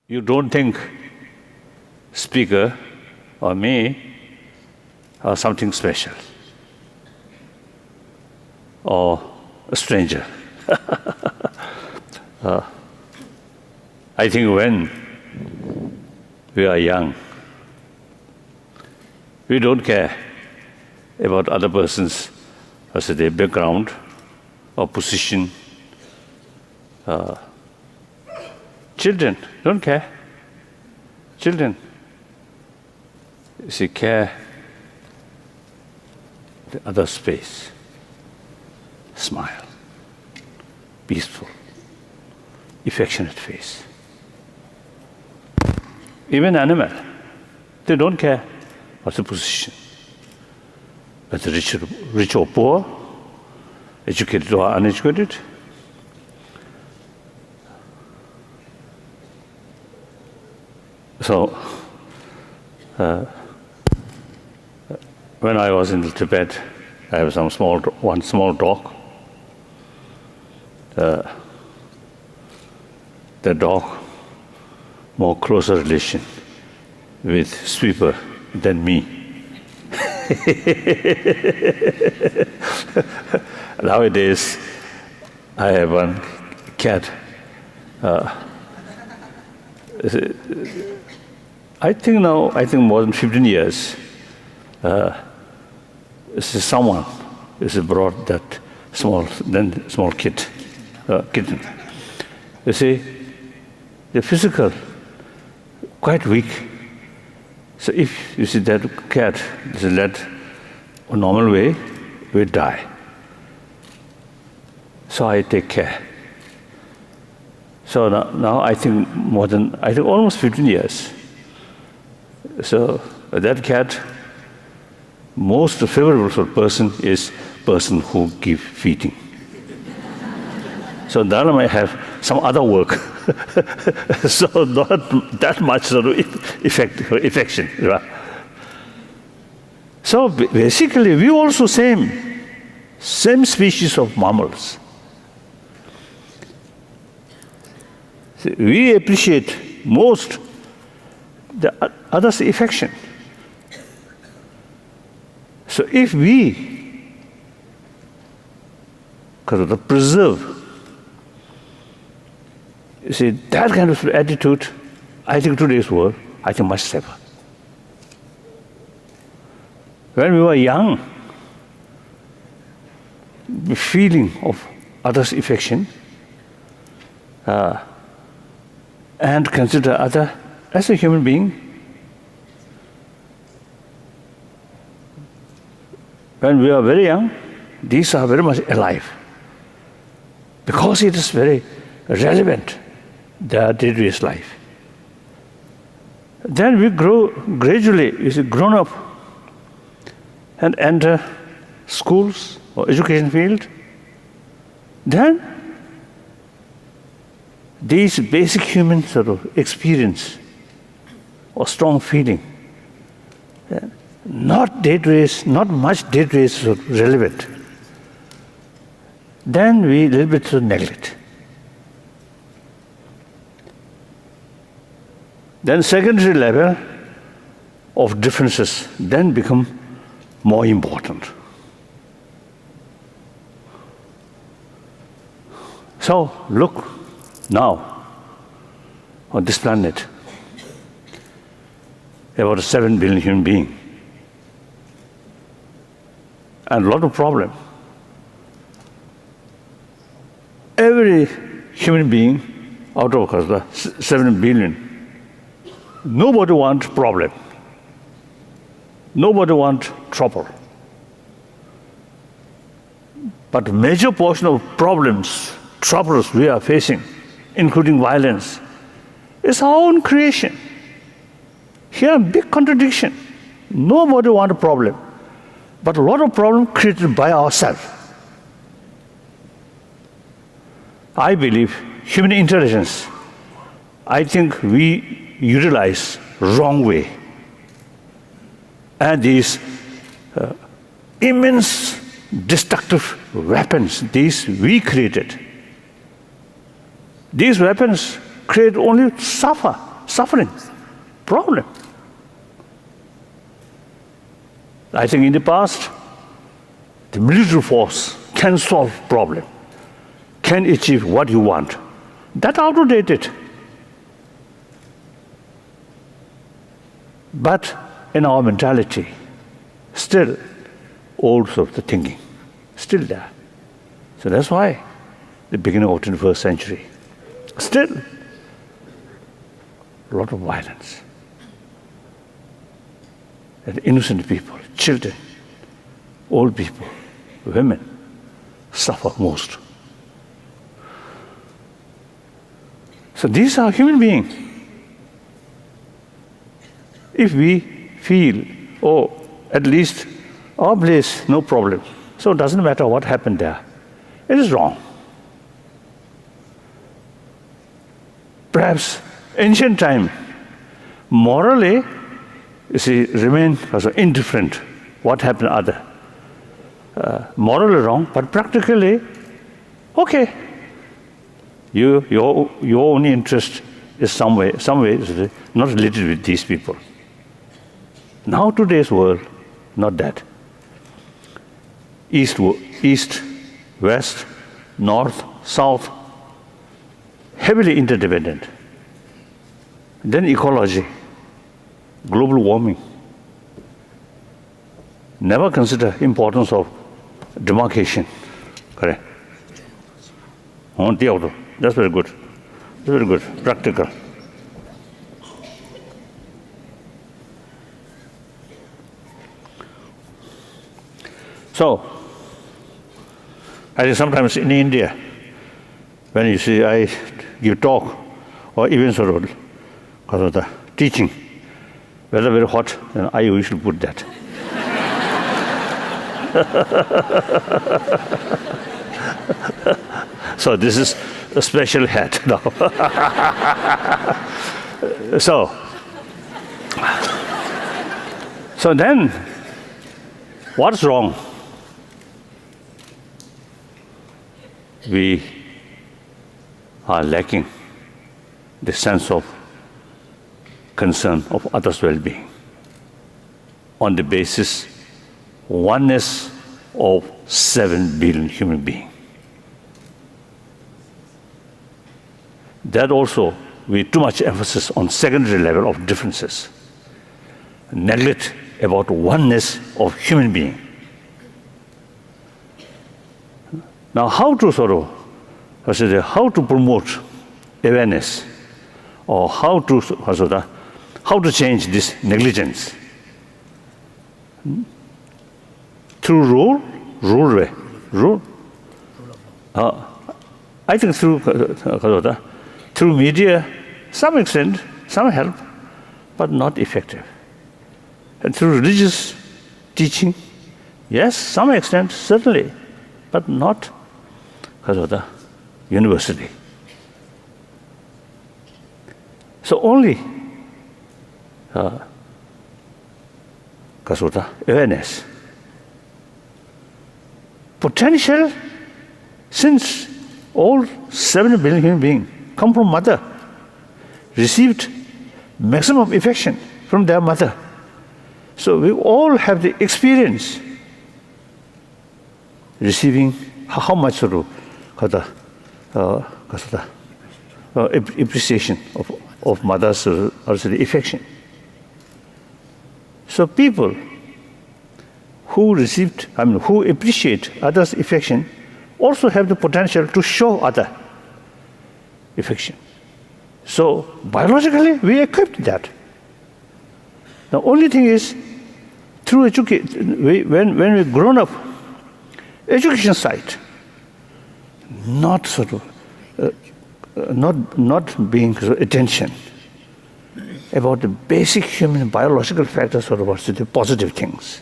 You don't think speaker or me are something special or a stranger. I think when we are young, we don't care about other person's their background or position. Children don't care. Children, care the other space. Smile, peaceful, affectionate face. Even animal, they don't care what's the position. Whether rich or poor, educated or uneducated. So, when I was in Tibet, I have one small dog. The dog more closer relation with sweeper than me. Nowadays, I have one cat. I think more than 15 years, someone has brought that small kitten. You see, the physical, quite weak. So if you see that cat is led a normal way, it will die. So I take care. So now I think almost 15 years. So that cat, most favorable person is person who give feeding. So Dalai might have some other work. So not that much sort of affection. Right? So basically, we also same species of mammals. We appreciate most the other's affection. So if we preserve, you see, that kind of attitude, I think today's world, much safer. When we were young, the feeling of others' affection, and consider other as a human being. When we are very young, these are very much alive. Because it is very relevant, their day-to-day life. Then we grow gradually, grown up, and enter schools or education field. Then these basic human sort of experience or strong feeling, not much day-to-day sort of relevant. Then we a little bit sort of neglect. Then secondary level of differences then become more important. So look now on this planet, about 7 billion human beings, and a lot of problems. Every human being out of 7 billion, nobody wants problem. Nobody wants trouble. But major portion of troubles we are facing, including violence, is our own creation. Here, big contradiction. Nobody wants a problem, but a lot of problem created by ourselves. I believe human intelligence, I think we utilize wrong way. And these immense destructive weapons, these we created. These weapons create only suffer. suffering, problem. I think in the past, the military force can solve problem, can achieve what you want. That's outdated. But in our mentality, still old sort of the thinking, still there. So that's why the beginning of the 21st century, still a lot of violence. And innocent people, children, old people, women suffer most. So these are human beings. If we feel, oh, at least our place, no problem. So it doesn't matter what happened there. It is wrong. Perhaps ancient time, morally, you see, remain also indifferent what happened other. Morally wrong, but practically, okay. Your only interest is some way not related with these people. Now today's world, not that. East, west, north, south, heavily interdependent. Then ecology, global warming. Never consider importance of demarcation. Correct? That's very good. That's very good. Practical. So, I think sometimes in India, when you see I give talk, or even sort of the teaching, weather very hot, then I usually put that. So this is a special hat now. So then, what's wrong? We are lacking the sense of concern of others' well-being on the basis oneness of 7 billion human beings. That also, with too much emphasis on secondary level of differences, neglect about oneness of human being. Now, how to promote awareness, or how to change this negligence? Through rule way. I think through media, some extent, some help, but not effective. And through religious teaching, yes, some extent, certainly, but not universally. So only awareness. Potential, since all 7 billion human beings come from mother, received maximum affection from their mother. So we all have the experience receiving how much appreciation of mother's affection. So people who appreciate others' affection also have the potential to show other affection. So biologically, we equipped that. The only thing is, through education, when we grown up, education side, not being attention about the basic human biological factors or about the positive things.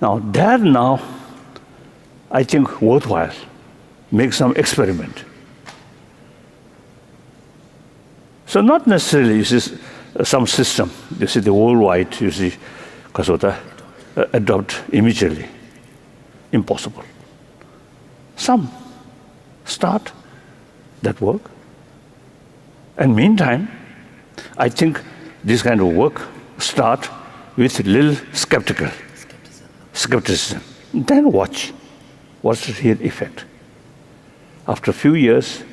Now, I think worthwhile, make some experiment. So not necessarily some system, the worldwide, adopt immediately. Impossible. Some start that work. And meantime, I think this kind of work start with little skepticism. Then watch what's the real effect. After a few years,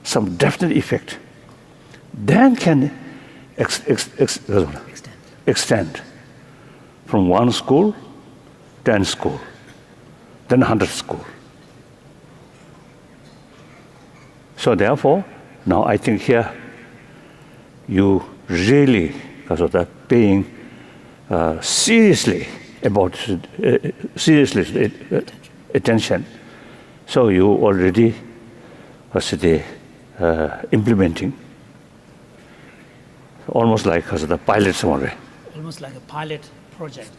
some definite effect, then can extend from one school, 10 school, then 100 school. So therefore, now I think here you really, because of that, paying seriously attention. So you already, implementing, almost like the pilot somewhere. Almost like a pilot project.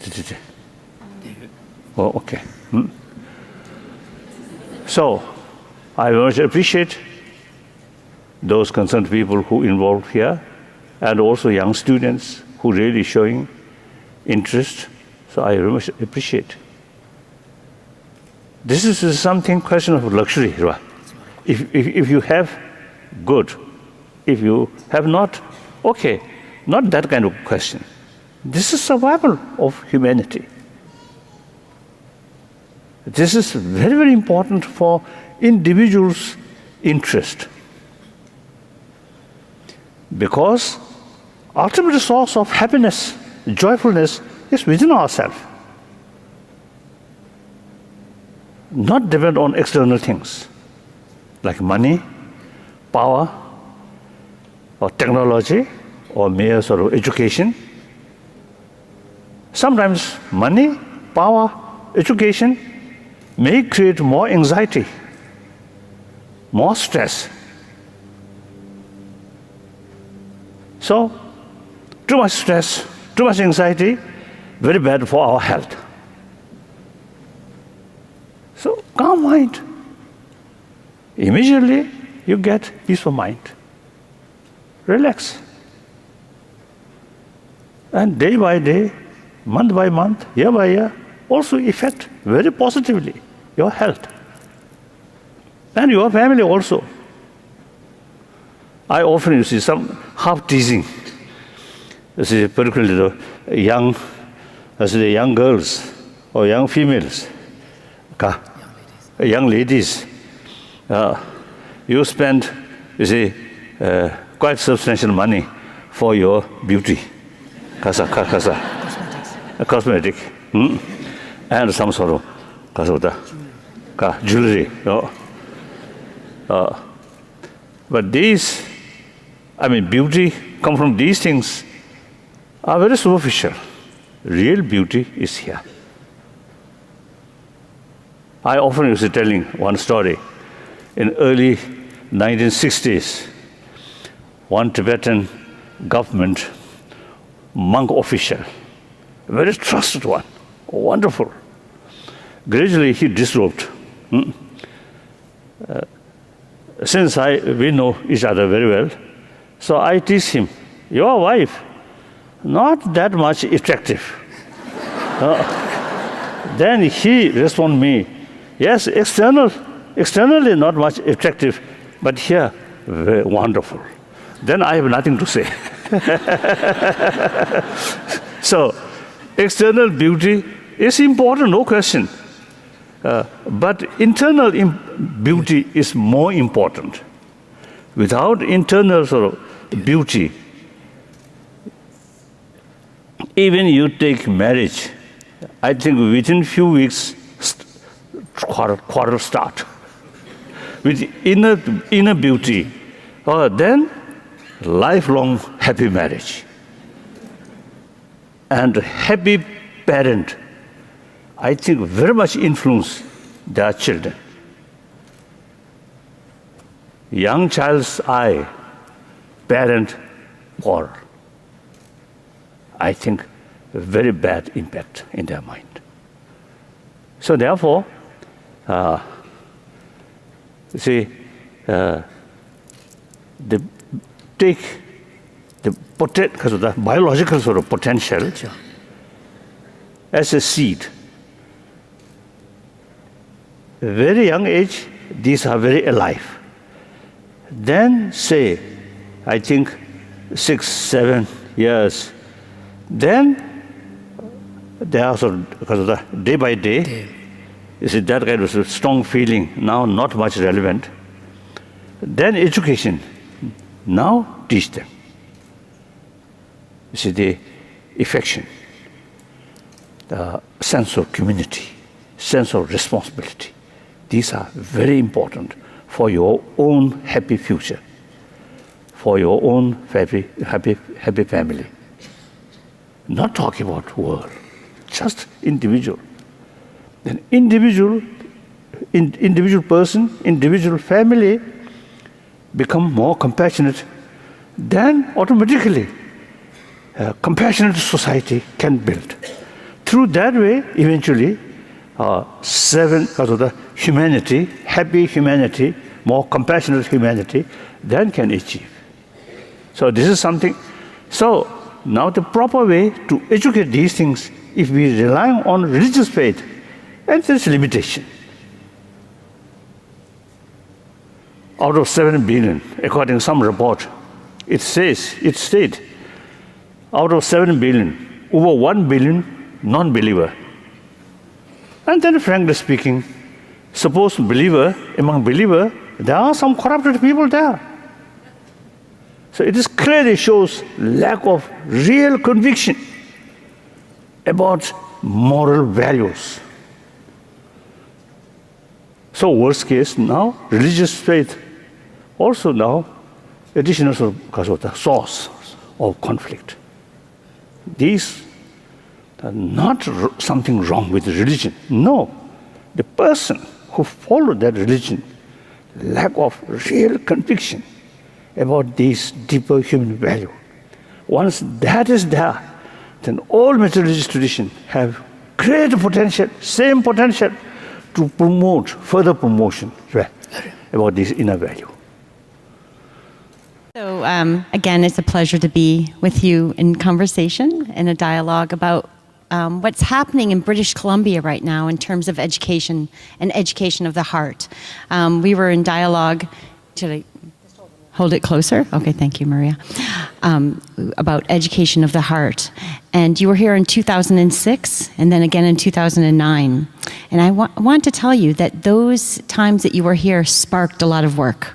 Oh, okay. So I very much appreciate those concerned people who involved here, and also young students who really showing interest. So I very much appreciate. This is something question of luxury, right? If you have, good. If you have not, okay. Not that kind of question. This is survival of humanity. This is very, very important for individuals' interest. Because ultimate source of happiness, joyfulness is within ourselves. Not depend on external things like money, power, or technology, or mere sort of education. Sometimes money, power, education may create more anxiety, more stress. So, too much stress, too much anxiety, very bad for our health. So, calm mind. Immediately, you get peace of mind. Relax. And day by day, month by month, year by year, also affect very positively your health. And your family also. I often see some half teasing. Particularly the young girls or young females, young ladies. You spend, quite substantial money for your beauty. Cosmetic. And some sort of jewelry. But these, beauty come from these things are very superficial. Real beauty is here. I often used to telling one story. In early 1960s, one Tibetan government monk official, a very trusted one, wonderful. Gradually he disrobed. Since we know each other very well, so I tease him, your wife, not that much attractive. Then he respond me, yes, externally not much attractive, but here, very wonderful. Then I have nothing to say. So, external beauty is important, no question. But internal beauty is more important. Without internal sort of beauty, even you take marriage, I think within few weeks, quarrel start. With inner beauty, then lifelong happy marriage. And happy parent, I think very much influence their children. Young child's eye, parent quarrel. I think very bad impact in their mind. So therefore, they take because of the biological sort of potential as a seed. Very young age, these are very alive. Then say, I think 6, 7 years. Then they also, because of the day by day, you see that kind of strong feeling, now not much relevant. Then education, now teach them. You see the affection, the sense of community, sense of responsibility. These are very important for your own happy future, for your own happy family. Not talking about world, just individual. Then individual person, individual family become more compassionate, then automatically a compassionate society can build. Through that way, eventually, 7, because of the humanity, happy humanity, more compassionate humanity, then can achieve. So this is something. So now the proper way to educate these things, if we rely on religious faith, and there's limitation. Out of 7 billion, according to some report, it stated, out of 7 billion, over 1 billion non-believer. And then frankly speaking, suppose among believer, there are some corrupted people there. So it is clearly shows lack of real conviction about moral values. So worst case now, religious faith also now additional because of the source of conflict. These are not something wrong with religion. No, the person who followed that religion, lack of real conviction about these deeper human value. Once that is there, then all major religious traditions have great potential, same potential to promote, further promotion about this inner value. So again, it's a pleasure to be with you in conversation and a dialogue about what's happening in British Columbia right now in terms of education and education of the heart. We were in dialogue, should I hold it closer? Okay, thank you, Maria. About education of the heart. And you were here in 2006 and then again in 2009. And I want to tell you that those times that you were here sparked a lot of work.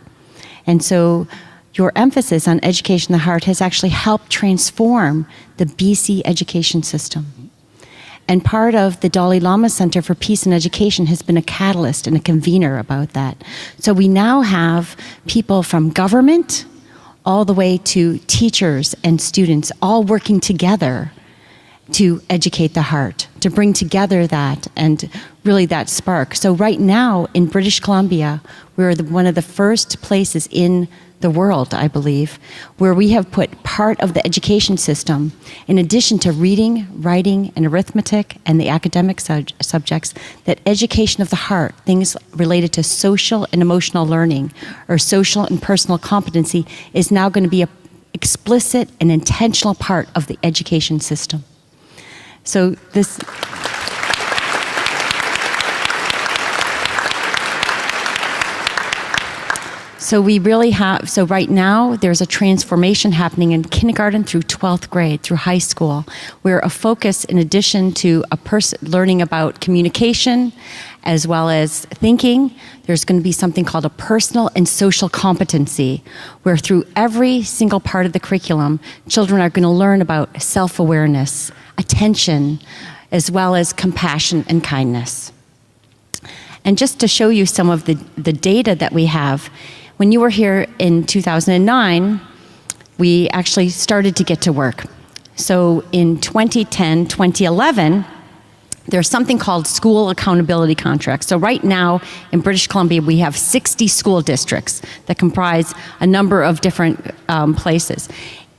And so your emphasis on education of the heart has actually helped transform the BC education system. And part of the Dalai Lama Center for Peace and Education has been a catalyst and a convener about that. So we now have people from government all the way to teachers and students all working together to educate the heart, to bring together that and really that spark. So right now in British Columbia, we're one of the first places in the world, I believe, where we have put part of the education system, in addition to reading, writing, and arithmetic, and the academic subjects, that education of the heart, things related to social and emotional learning, or social and personal competency, is now going to be an explicit and intentional part of the education system. So this... So we really have, so right now there's a transformation happening in kindergarten through 12th grade, through high school, where a focus, in addition to a person learning about communication as well as thinking, there's going to be something called a personal and social competency, where through every single part of the curriculum, children are going to learn about self-awareness, attention, as well as compassion and kindness. And just to show you some of the data that we have, when you were here in 2009, we actually started to get to work. So in 2010, 2011, there's something called school accountability contracts. So right now in British Columbia, we have 60 school districts that comprise a number of different places.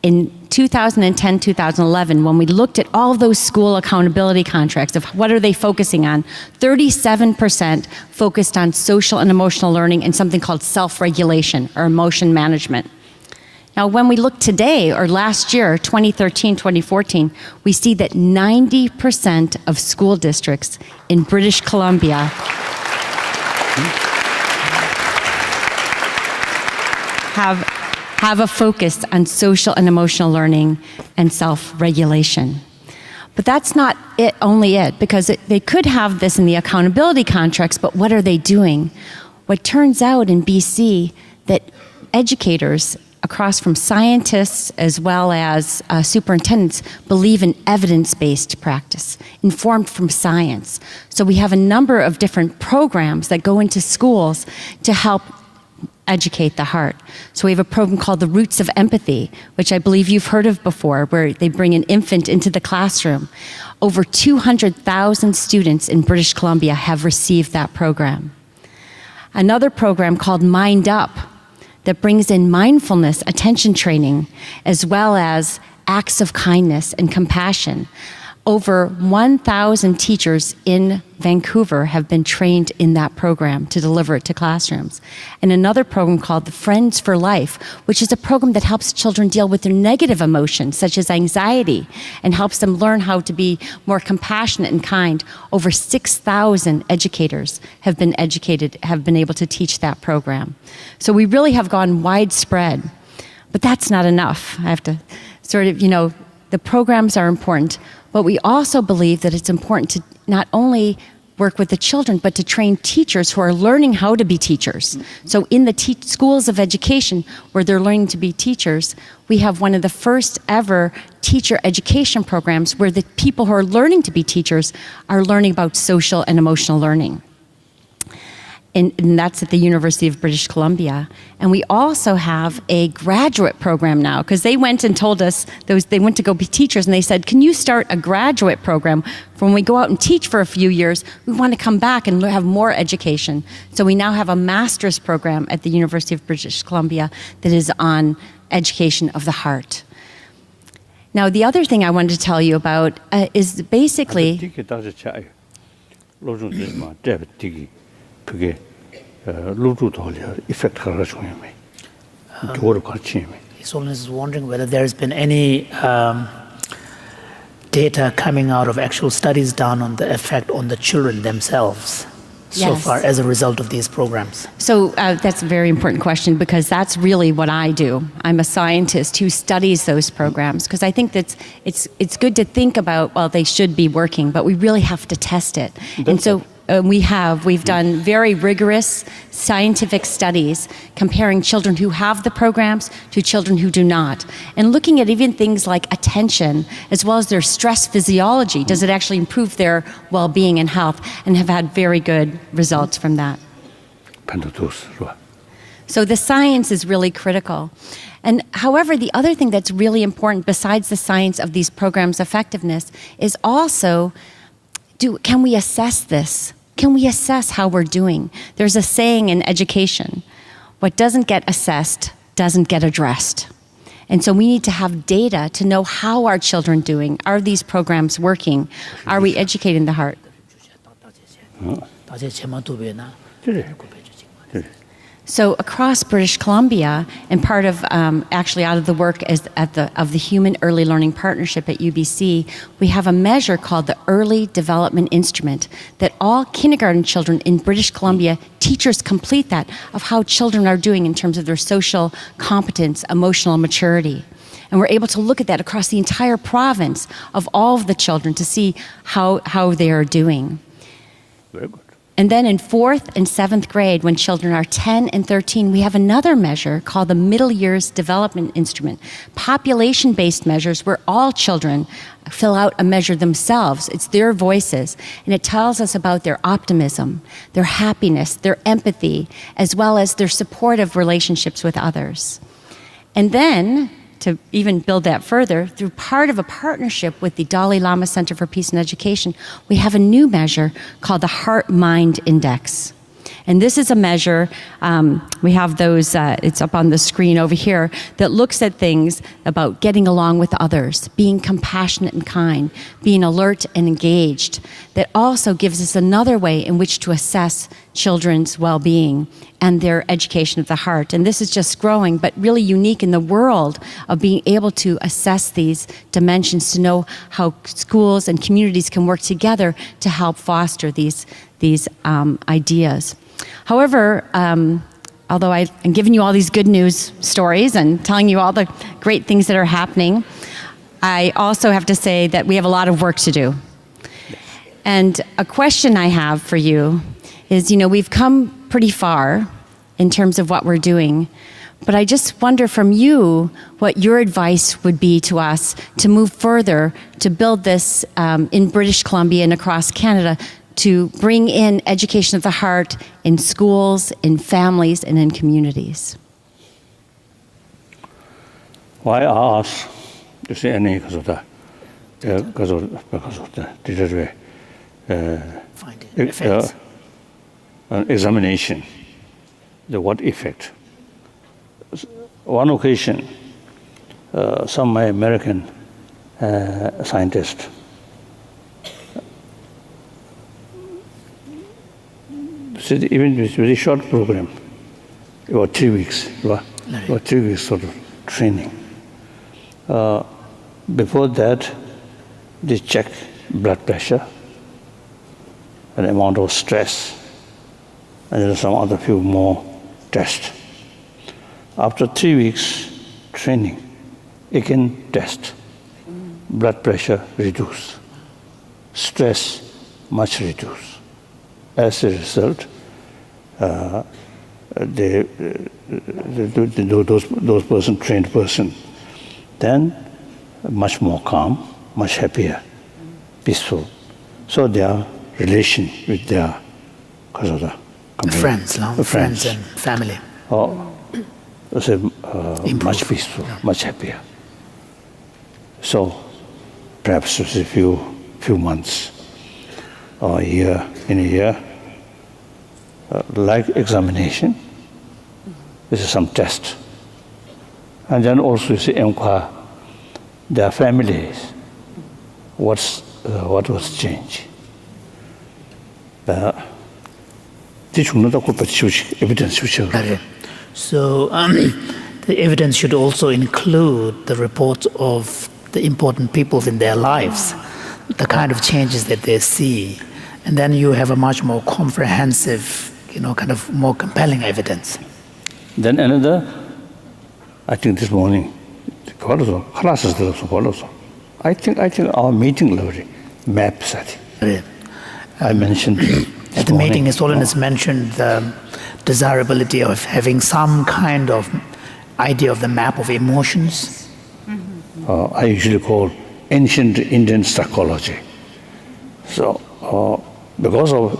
In 2010, 2011, when we looked at all of those school accountability contracts of what are they focusing on, 37% focused on social and emotional learning and something called self-regulation or emotion management. Now, when we look today, or last year, 2013, 2014, we see that 90% of school districts in British Columbia have a focus on social and emotional learning and self-regulation. But that's not only it, because they could have this in the accountability contracts, but what are they doing? What turns out in BC that educators across from scientists as well as superintendents believe in evidence-based practice, informed from science. So we have a number of different programs that go into schools to help educate the heart. So we have a program called the Roots of Empathy, which I believe you've heard of before, where they bring an infant into the classroom. Over 200,000 students in British Columbia have received that program. Another program called Mind Up that brings in mindfulness, attention training, as well as acts of kindness and compassion. Over 1,000 teachers in Vancouver have been trained in that program to deliver it to classrooms. And another program called the Friends for Life, which is a program that helps children deal with their negative emotions, such as anxiety, and helps them learn how to be more compassionate and kind. Over 6,000 educators have been able to teach that program. So we really have gone widespread. But that's not enough. I have to sort of, the programs are important, but we also believe that it's important to not only work with the children, but to train teachers who are learning how to be teachers. So in the schools of education where they're learning to be teachers, we have one of the first ever teacher education programs where the people who are learning to be teachers are learning about social and emotional learning. And that's at the University of British Columbia. And we also have a graduate program now, because they went and told us, they went to go be teachers, and they said, can you start a graduate program for when we go out and teach for a few years, we want to come back and have more education. So we now have a master's program at the University of British Columbia that is on education of the heart. Now, the other thing I wanted to tell you about is basically... His Holiness is wondering whether there has been any data coming out of actual studies done on the effect on the children themselves so far as a result of these programs. So that's a very important question, because that's really what I do. I'm a scientist who studies those programs, because I think that it's good to think about, well, they should be working, but we really have to test it. And so we've done very rigorous scientific studies comparing children who have the programs to children who do not, and looking at even things like attention as well as their stress physiology. Does it actually improve their well-being and health? And have had very good results from that. So the science is really critical. And however, the other thing that's really important besides the science of these programs' effectiveness is also, can we assess this? Can we assess how we're doing? There's a saying in education, what doesn't get assessed doesn't get addressed. And so we need to have data to know how our children are doing. Are these programs working? Are we educating the heart? So across British Columbia, and part of actually out of the work of the Human Early Learning Partnership at UBC, we have a measure called the Early Development Instrument that all kindergarten children in British Columbia, teachers complete that, of how children are doing in terms of their social competence, emotional maturity. And we're able to look at that across the entire province of all of the children to see how they are doing. Very good. And then in 4th and 7th grade, when children are 10 and 13, we have another measure called the Middle Years Development Instrument, population-based measures where all children fill out a measure themselves. It's their voices, and it tells us about their optimism, their happiness, their empathy, as well as their supportive relationships with others. And then, to even build that further, through part of a partnership with the Dalai Lama Center for Peace and Education, we have a new measure called the Heart-Mind Index. And this is a measure, we have those, it's up on the screen over here, that looks at things about getting along with others, being compassionate and kind, being alert and engaged, that also gives us another way in which to assess children's well-being and their education of the heart. And this is just growing, but really unique in the world of being able to assess these dimensions, to know how schools and communities can work together to help foster these ideas. However, although I'm giving you all these good news stories and telling you all the great things that are happening, I also have to say that we have a lot of work to do. And a question I have for you is, we've come pretty far in terms of what we're doing, but I just wonder from you what your advice would be to us to move further, to build this in British Columbia and across Canada, to bring in education of the heart in schools, in families, and in communities. Why ask? You see, any because of the Effects. examination, the what effect? One occasion, some my American scientists said even with very short program, about 3 weeks, about 3 weeks sort of training. Before that, they check blood pressure, an amount of stress, and there are some other few more tests. After 3 weeks training, you can test. Blood pressure reduce, stress much reduce. As a result, those trained person, then much more calm, much happier, peaceful. So their relation with their friends and family. Much peaceful, much happier. So perhaps a few months or in a year, like examination, this is some test. And then also you see inquire their families, what was changed. Evidence. So the evidence should also include the reports of the important people in their lives, the kind of changes that they see. And then you have a much more comprehensive, kind of more compelling evidence. Then another, I think this morning, I think our meeting already maps that. I mentioned at the meeting, His Holiness mentioned the desirability of having some kind of idea of the map of emotions. I usually call ancient Indian psychology. So because of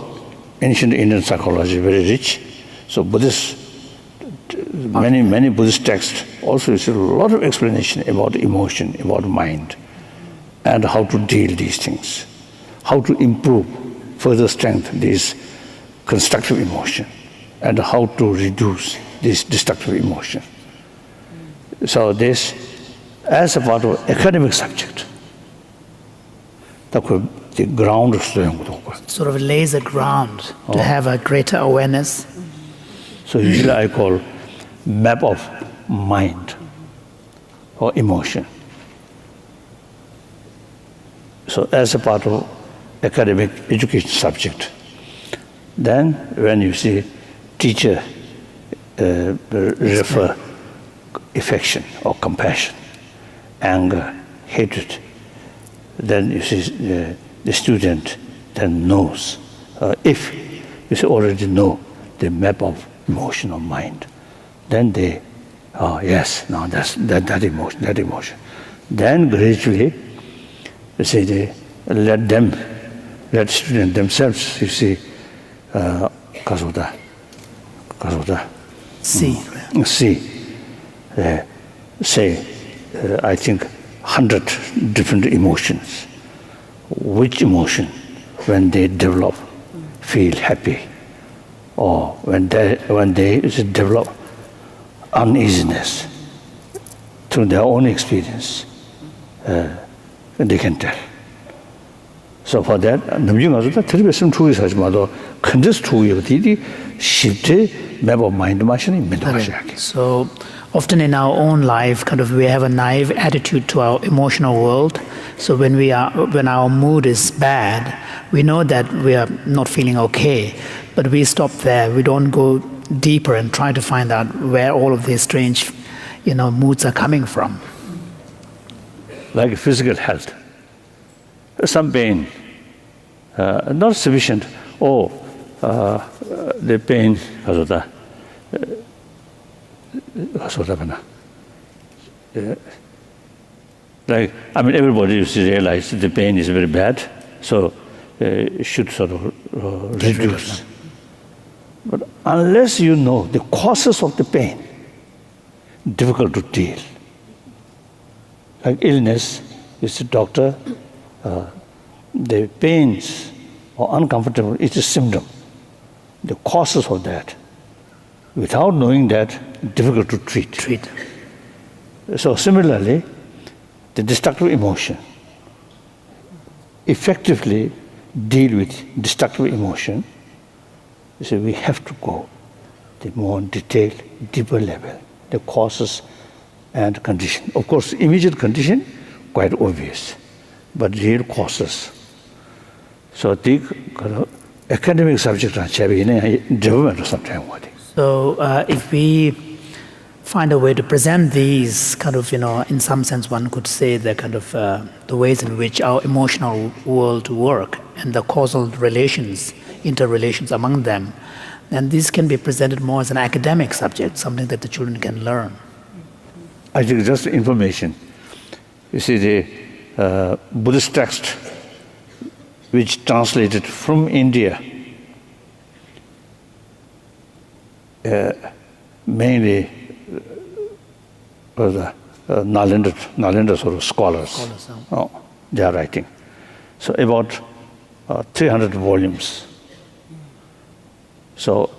ancient Indian psychology, very rich, so many Buddhist texts also is a lot of explanation about emotion, about mind, and how to deal these things, how to improve, further strengthen these constructive emotion, and how to reduce this destructive emotion. So this, as a part of academic subject, the ground of sort of lays a ground to have a greater awareness. So usually I call map of mind or emotion. So as a part of academic education subject, then when you see teacher refer affection or compassion, anger, hatred, then you see the student then knows. If you already know the map of emotion or mind, then they, yes, now that's that emotion. Then gradually, you see, they let students themselves, you see, see, say, I think 100 different emotions. Which emotion, when they develop, feel happy, or when they develop uneasiness through their own experience, they can tell. So for that, map of mind. So often in our own life, we have a naive attitude to our emotional world. So when our mood is bad, we know that we are not feeling okay, but we stop there. We don't go deeper and try to find out where all of these strange, moods are coming from. Like physical health, some pain, not sufficient. The pain, everybody used to realize the pain is very bad, so it should sort of reduce. But unless you know the causes of the pain, difficult to deal. Like illness, you see doctor, the pains or uncomfortable, it's a symptom. The causes of that, without knowing that, difficult to treat. So similarly, the destructive emotion, effectively deal with destructive emotion, so we have to go the more detailed, deeper level, the causes and condition. Of course, immediate condition, quite obvious, but real causes. So the academic subject in development or something. So if we find a way to present these kind of, in some sense one could say the kind of the ways in which our emotional world work and the causal relations, interrelations among them, then this can be presented more as an academic subject, something that the children can learn. I think just information. You see, the Buddhist text, which translated from India, mainly the Nalanda sort of scholars. They are writing. So about 300 volumes. So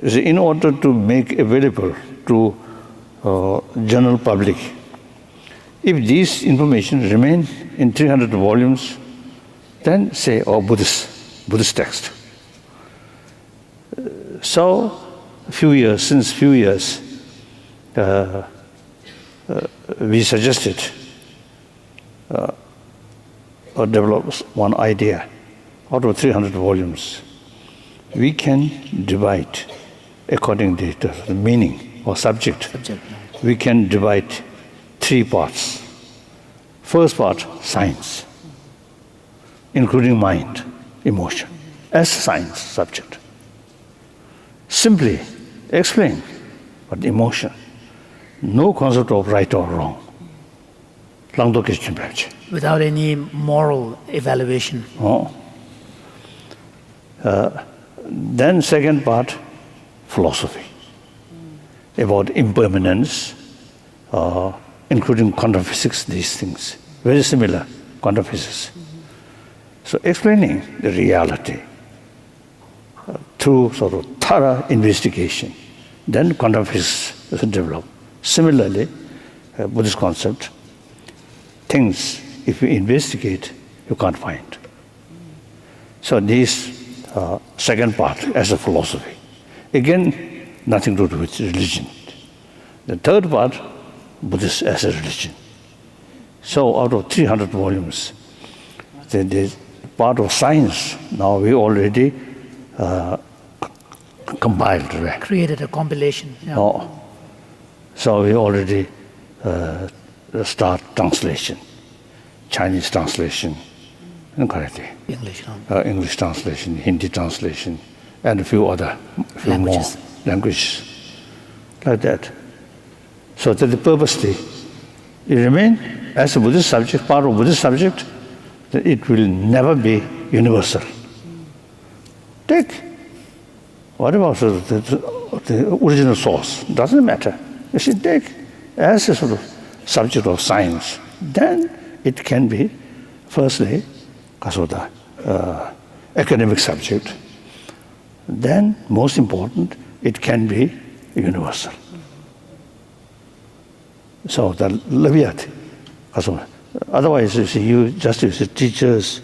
in order to make available to general public, if these information remain in 300 volumes, then say, Buddhist text. So since few years, we suggested or developed one idea. Out of 300 volumes, we can divide according to the meaning or subject. We can divide 3 parts. First part, science, including mind, emotion, as science subject. Simply explain what emotion, no concept of right or wrong. Without any moral evaluation. Then second part, philosophy, about impermanence, including quantum physics, these things, very similar, quantum physics. So explaining the reality through sort of thorough investigation, then quantum physics is developed. Similarly, Buddhist concept, things, if you investigate, you can't find. So this second part as a philosophy. Again, nothing to do with religion. The third part, Buddhist as a religion. So out of 300 volumes, the part of science, now we already compiled. Created a compilation. Yeah. So we already start translation, Chinese translation, English translation, Hindi translation, and a few other more languages, like that. So that the purposely it remain as a Buddhist subject, part of Buddhist subject, that it will never be universal. Take what about the original source? Doesn't matter. You should take as a sort of subject of science. Then it can be, firstly, academic subject. Then, most important, it can be universal. So the Lavyat. Otherwise, you see, you teachers,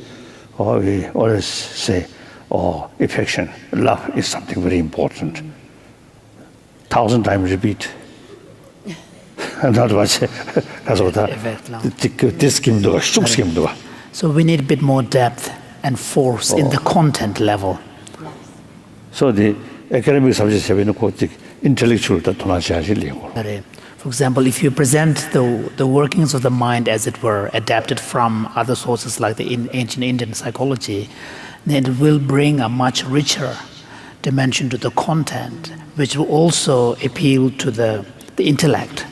or we always say, affection, love is something very important. 1,000 times repeat. Not much. So we need a bit more depth and force in the content level. So the academic subjects have been intellectual that For example, if you present the workings of the mind, as it were, adapted from other sources like the ancient Indian psychology, then it will bring a much richer dimension to the content, which will also appeal to the intellect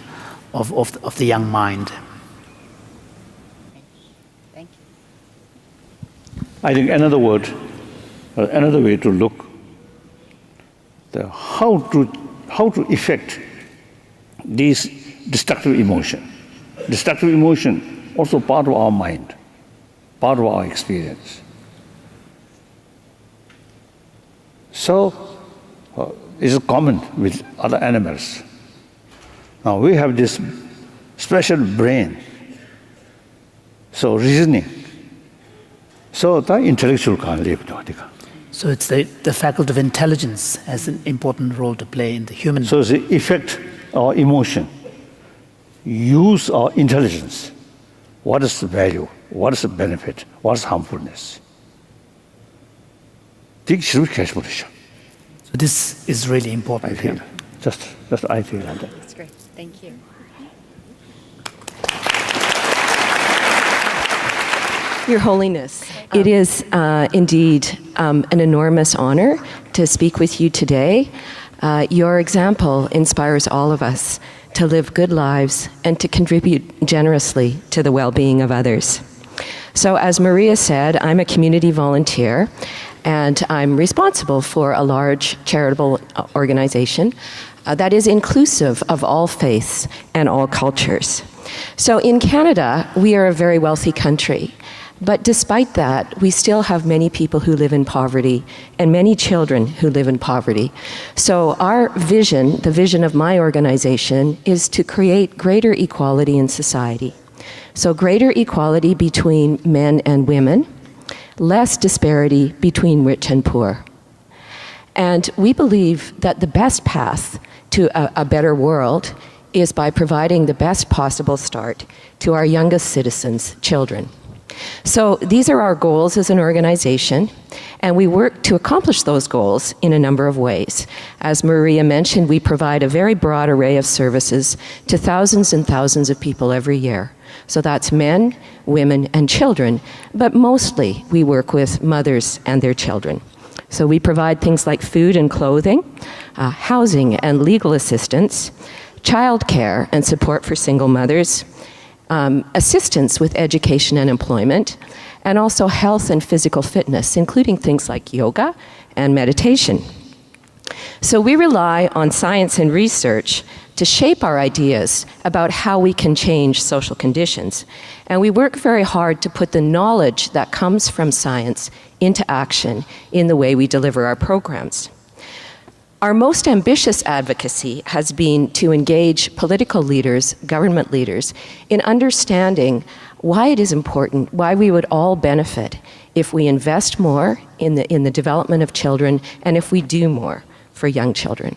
of the young mind. Thank you. I think another way to look how to effect these destructive emotion. Destructive emotion also part of our mind, part of our experience. So it's common with other animals. Now we have this special brain, so reasoning. So the intellectual can live. So it's the faculty of intelligence has an important role to play in the human. So the effect our emotion, use our intelligence. What is the value? What is the benefit? What is harmfulness? So this is really important. I feel. Just I feel like that. That's great. Thank you. Your Holiness, it is indeed an enormous honor to speak with you today. Your example inspires all of us to live good lives and to contribute generously to the well-being of others. So as Maria said, I'm a community volunteer and I'm responsible for a large charitable organization that is inclusive of all faiths and all cultures. So in Canada, we are a very wealthy country. But despite that, we still have many people who live in poverty and many children who live in poverty. So our vision, the vision of my organization, is to create greater equality in society. So greater equality between men and women, less disparity between rich and poor. And we believe that the best path to a better world is by providing the best possible start to our youngest citizens, children. So these are our goals as an organization, and we work to accomplish those goals in a number of ways. As Maria mentioned, we provide a very broad array of services to thousands and thousands of people every year. So that's men, women, and children, but mostly we work with mothers and their children. So we provide things like food and clothing, housing and legal assistance, childcare and support for single mothers, assistance with education and employment, and also health and physical fitness, including things like yoga and meditation. So we rely on science and research to shape our ideas about how we can change social conditions. And we work very hard to put the knowledge that comes from science into action in the way we deliver our programs. Our most ambitious advocacy has been to engage political leaders, government leaders, in understanding why it is important, why we would all benefit if we invest more in the development of children and if we do more for young children.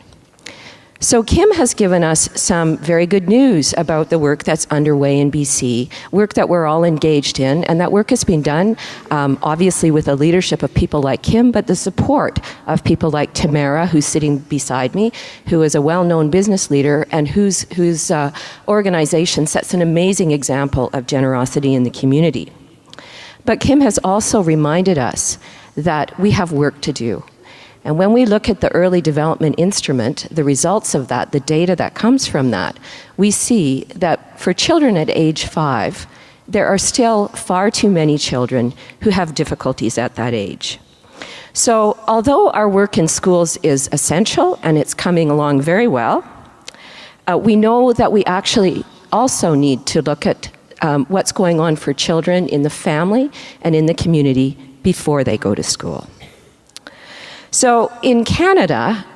So Kim has given us some very good news about the work that's underway in BC, work that we're all engaged in, and that work has been done obviously with the leadership of people like Kim, but the support of people like Tamara, who's sitting beside me, who is a well-known business leader and whose organization sets an amazing example of generosity in the community. But Kim has also reminded us that we have work to do. And when we look at the early development instrument, the results of that, the data that comes from that, we see that for children at age 5, there are still far too many children who have difficulties at that age. So although our work in schools is essential and it's coming along very well, we know that we actually also need to look at what's going on for children in the family and in the community before they go to school. So in Canada,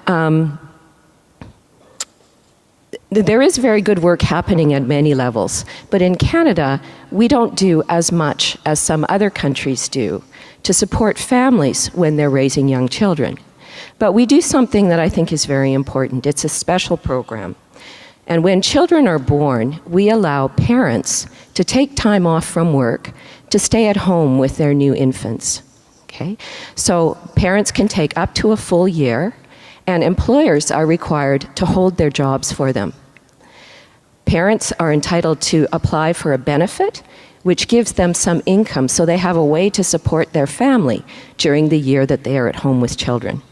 there is very good work happening at many levels, but in Canada, we don't do as much as some other countries do to support families when they're raising young children. But we do something that I think is very important. It's a special program. And when children are born, we allow parents to take time off from work to stay at home with their new infants. Okay? So parents can take up to a full year, and employers are required to hold their jobs for them. Parents are entitled to apply for a benefit, which gives them some income so they have a way to support their family during the year that they are at home with children.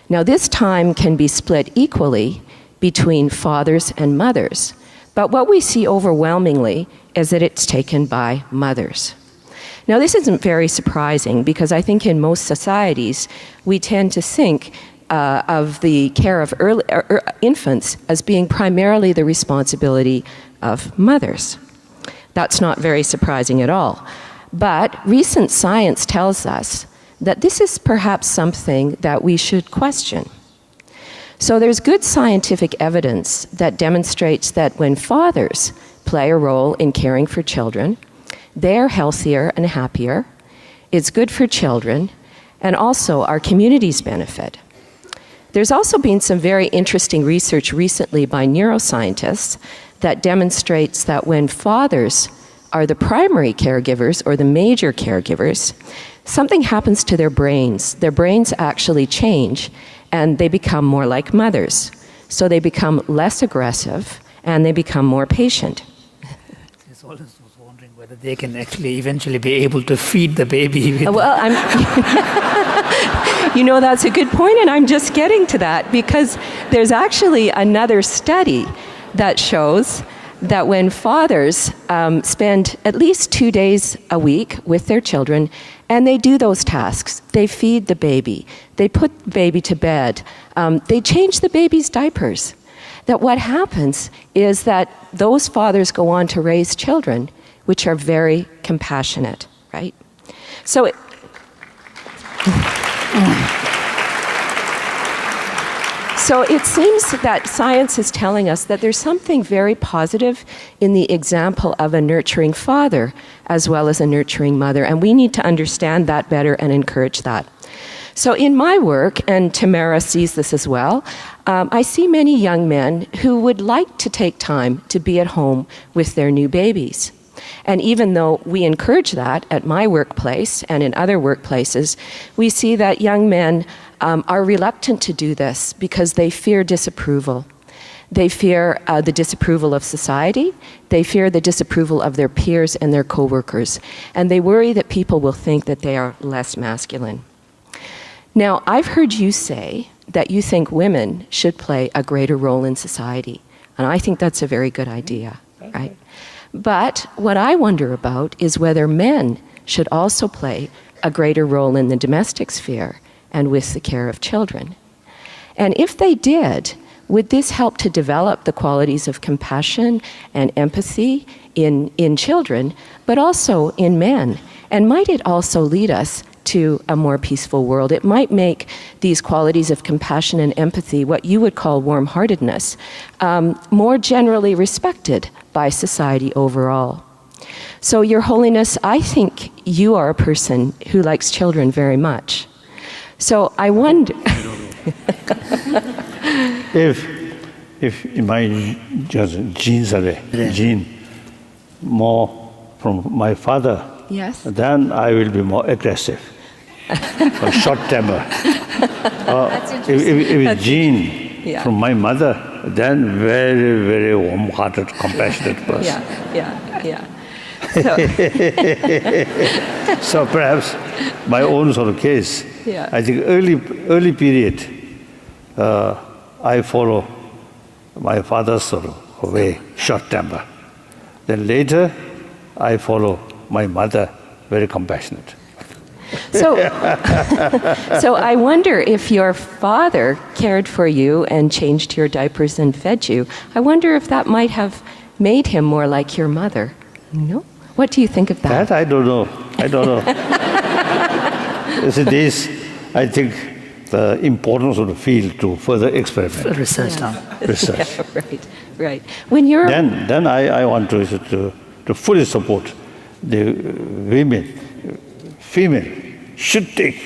Now, this time can be split equally between fathers and mothers, but what we see overwhelmingly is that it's taken by mothers. Now, this isn't very surprising because I think in most societies we tend to think of the care of infants as being primarily the responsibility of mothers. That's not very surprising at all. But recent science tells us that this is perhaps something that we should question. So there's good scientific evidence that demonstrates that when fathers play a role in caring for children, they're healthier and happier, it's good for children, and also our communities benefit. There's also been some very interesting research recently by neuroscientists that demonstrates that when fathers are the primary caregivers or the major caregivers, something happens to their brains. Their brains actually change and they become more like mothers. So they become less aggressive and they become more patient. I was wondering whether they can actually eventually be able to feed the baby. Well, you know, that's a good point, and I'm just getting to that because there's actually another study that shows that when fathers spend at least 2 days a week with their children and they do those tasks, they feed the baby, they put the baby to bed, they change the baby's diapers, that what happens is that those fathers go on to raise children which are very compassionate, right? So it seems that science is telling us that there's something very positive in the example of a nurturing father as well as a nurturing mother, and we need to understand that better and encourage that. So in my work, and Tamara sees this as well, I see many young men who would like to take time to be at home with their new babies. And even though we encourage that at my workplace and in other workplaces, we see that young men are reluctant to do this because they fear disapproval. They fear the disapproval of society. They fear the disapproval of their peers and their coworkers. And they worry that people will think that they are less masculine. Now, I've heard you say that you think women should play a greater role in society. And I think that's a very good idea, right? But what I wonder about is whether men should also play a greater role in the domestic sphere and with the care of children. And if they did, would this help to develop the qualities of compassion and empathy in children, but also in men? And might it also lead us to a more peaceful world? It might make these qualities of compassion and empathy, what you would call warm-heartedness, more generally respected by society overall. So, Your Holiness, I think you are a person who likes children very much. So I wonder if my genes are gene more from my father, yes, then I will be more aggressive, or short temper. If it's gene from my mother, then very, very warm-hearted, compassionate person. Yeah. So perhaps my own sort of case, I think early period, I follow my father's sort of way, short temper. Then later, I follow my mother, very compassionate. So I wonder if your father cared for you and changed your diapers and fed you. I wonder if that might have made him more like your mother. No? What do you think of that? That I don't know. This, I think, the importance of the field to further experiment. Research now. Research. Yeah, right. When you're then I want to fully support the women, female should take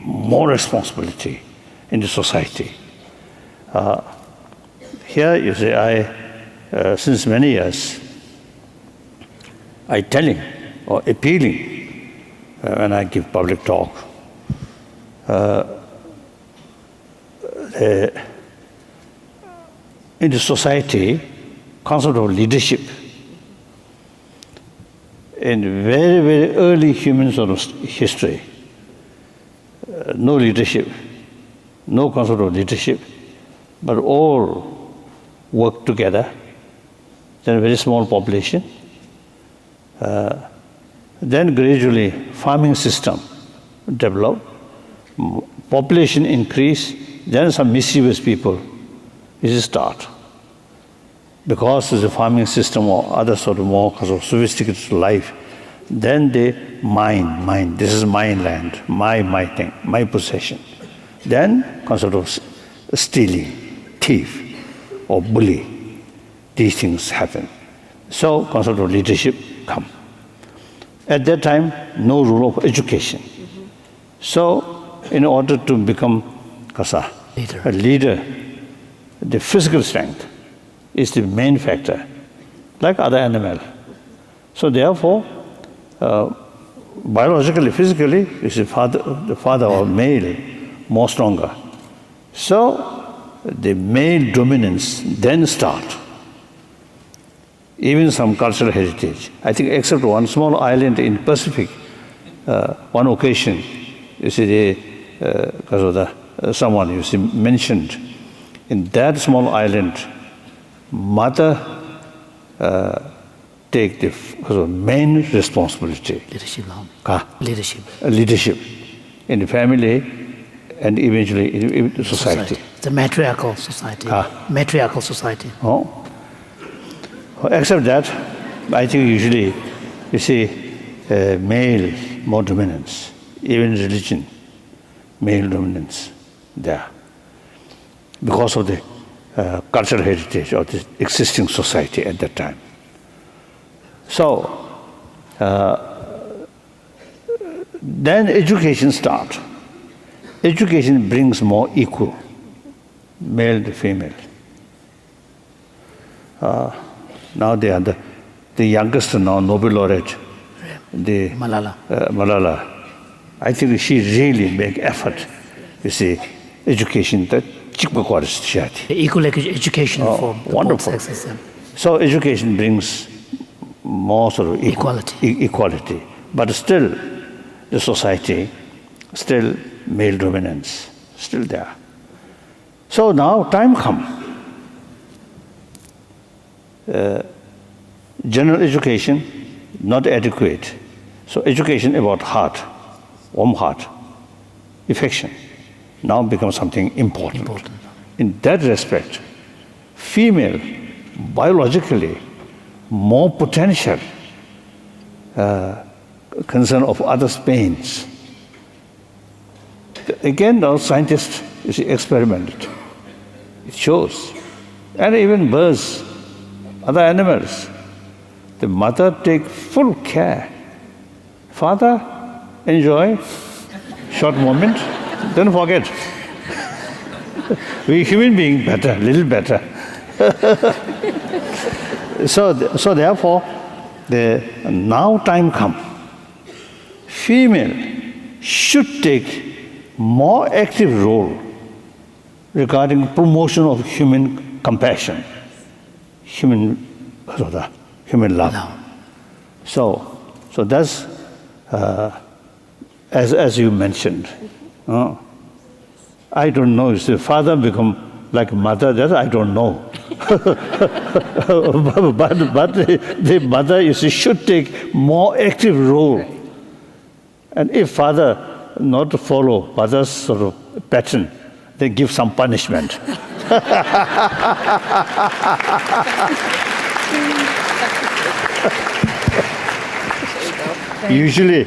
more responsibility in the society. Here you say I since many years I telling or appealing when I give public talk in the society, concept of leadership. In very, very early human sort of history, no leadership, no concept of leadership, but all work together. Then a very small population. Then gradually farming system developed, population increase, then some mischievous people is start. Because of the farming system or other sort of more sort of sophisticated life, then they mine. This is my land, my thing, my possession. Then concept of stealing, thief, or bully. These things happen. So concept of leadership come. At that time, no rule of education. So in order to become a leader, the physical strength is the main factor, like other animal. So therefore, biologically, physically, is the father or male more stronger. So the male dominance then start. Even some cultural heritage. I think except one small island in Pacific, one occasion, you see, because of the someone you see mentioned, in that small island, mother take the main responsibility. Leadership in the family and eventually in the society. It's a matriarchal society. Matriarchal society. Oh. Except that, I think usually you see male more dominance, even religion, male dominance there, because of the cultural heritage of the existing society at that time. So, then education starts. Education brings more equal, male to female. Now they are the youngest now Nobel laureate, the Malala. I think she really make effort. You see, education that equal education for wonderful. Both sexes. So education brings more sort of equality, but still the society, still male dominance, still there. So now time comes. General education not adequate. So education about heart, warm heart, affection, now becomes something important. In that respect, female, biologically, more potential concern of others' pains. Again, now scientists experimented. It shows. And even birds, other animals, the mother take full care. Father, enjoy, short moment, then forget. We human being better, little better. So therefore, now time come. Female should take more active role regarding promotion of human compassion, human love. So that's as you mentioned. I don't know if the father become like mother. That I don't know. but the mother should take more active role. And if father not to follow mother's sort of pattern, they give some punishment. Usually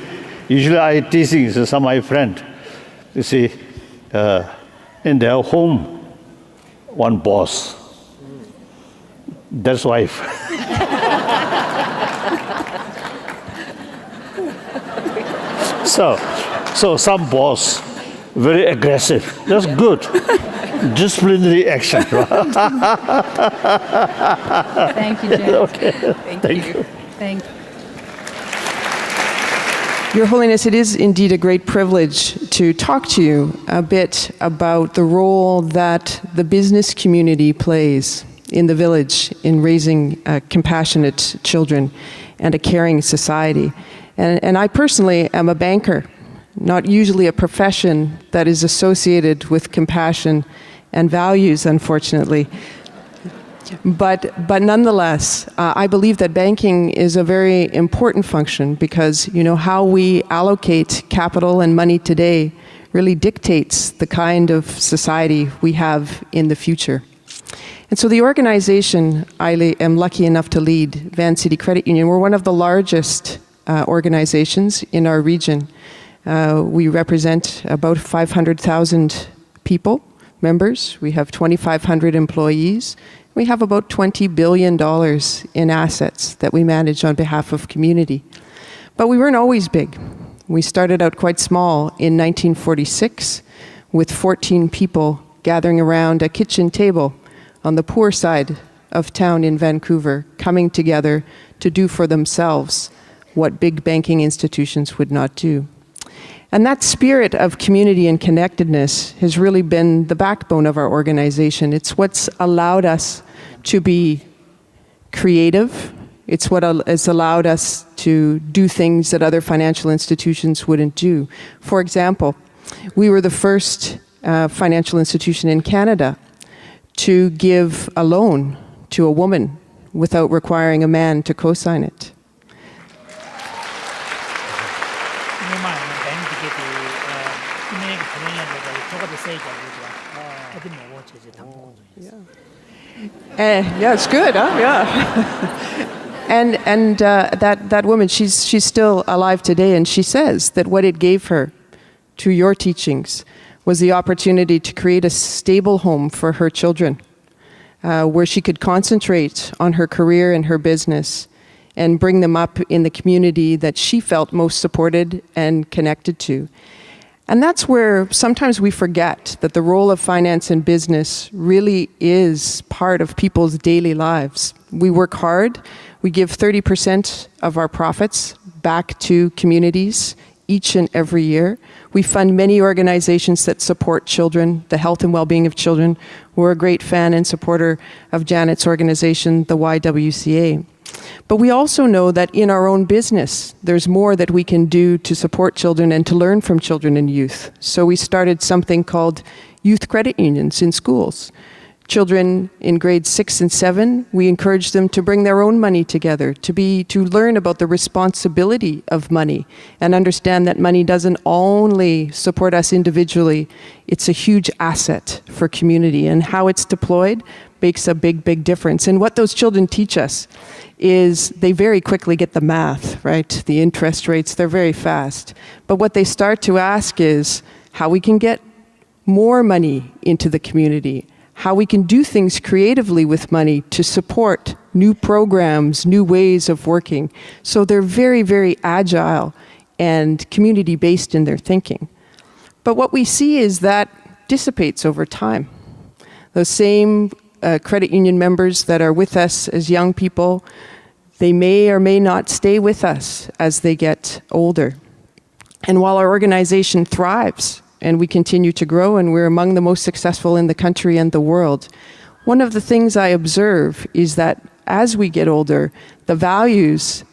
I teasing some of my friend. You see, in their home, one boss. That's wife. So some boss, very aggressive. That's good. Disciplinary action. Thank you, James. Okay. Thank you. Your Holiness, it is indeed a great privilege to talk to you a bit about the role that the business community plays in the village in raising compassionate children and a caring society. And I personally am a banker, not usually a profession that is associated with compassion and values, unfortunately. But nonetheless, I believe that banking is a very important function because, how we allocate capital and money today really dictates the kind of society we have in the future. And so the organization I am lucky enough to lead, Van City Credit Union, we're one of the largest organizations in our region. We represent about 500,000 people, members. We have 2,500 employees. We have about $20 billion in assets that we manage on behalf of community. But we weren't always big. We started out quite small in 1946 with 14 people gathering around a kitchen table on the poor side of town in Vancouver, coming together to do for themselves what big banking institutions would not do. And that spirit of community and connectedness has really been the backbone of our organization. It's what's allowed us to be creative. It's what has allowed us to do things that other financial institutions wouldn't do. For example, we were the first financial institution in Canada to give a loan to a woman without requiring a man to co-sign it. Yeah, it's good, huh? Yeah. and that woman, she's still alive today, and she says that what it gave her, through your teachings, was the opportunity to create a stable home for her children, where she could concentrate on her career and her business, and bring them up in the community that she felt most supported and connected to. And that's where sometimes we forget that the role of finance and business really is part of people's daily lives. We work hard. We give 30% of our profits back to communities each and every year. We fund many organizations that support children, the health and well-being of children. We're a great fan and supporter of Janet's organization, the YWCA. But we also know that in our own business, there's more that we can do to support children and to learn from children and youth. So we started something called youth credit unions in schools. Children in grades 6 and 7, we encourage them to bring their own money together, to learn about the responsibility of money and understand that money doesn't only support us individually, it's a huge asset for community, and how it's deployed makes a big, big difference. And what those children teach us is they very quickly get the math, right? The interest rates, they're very fast. But what they start to ask is how we can get more money into the community, how we can do things creatively with money to support new programs, new ways of working. So they're very, very agile and community-based in their thinking. But what we see is that dissipates over time. Those same credit union members that are with us as young people, they may or may not stay with us as they get older. And while our organization thrives and we continue to grow and we're among the most successful in the country and the world, one of the things I observe is that as we get older, the values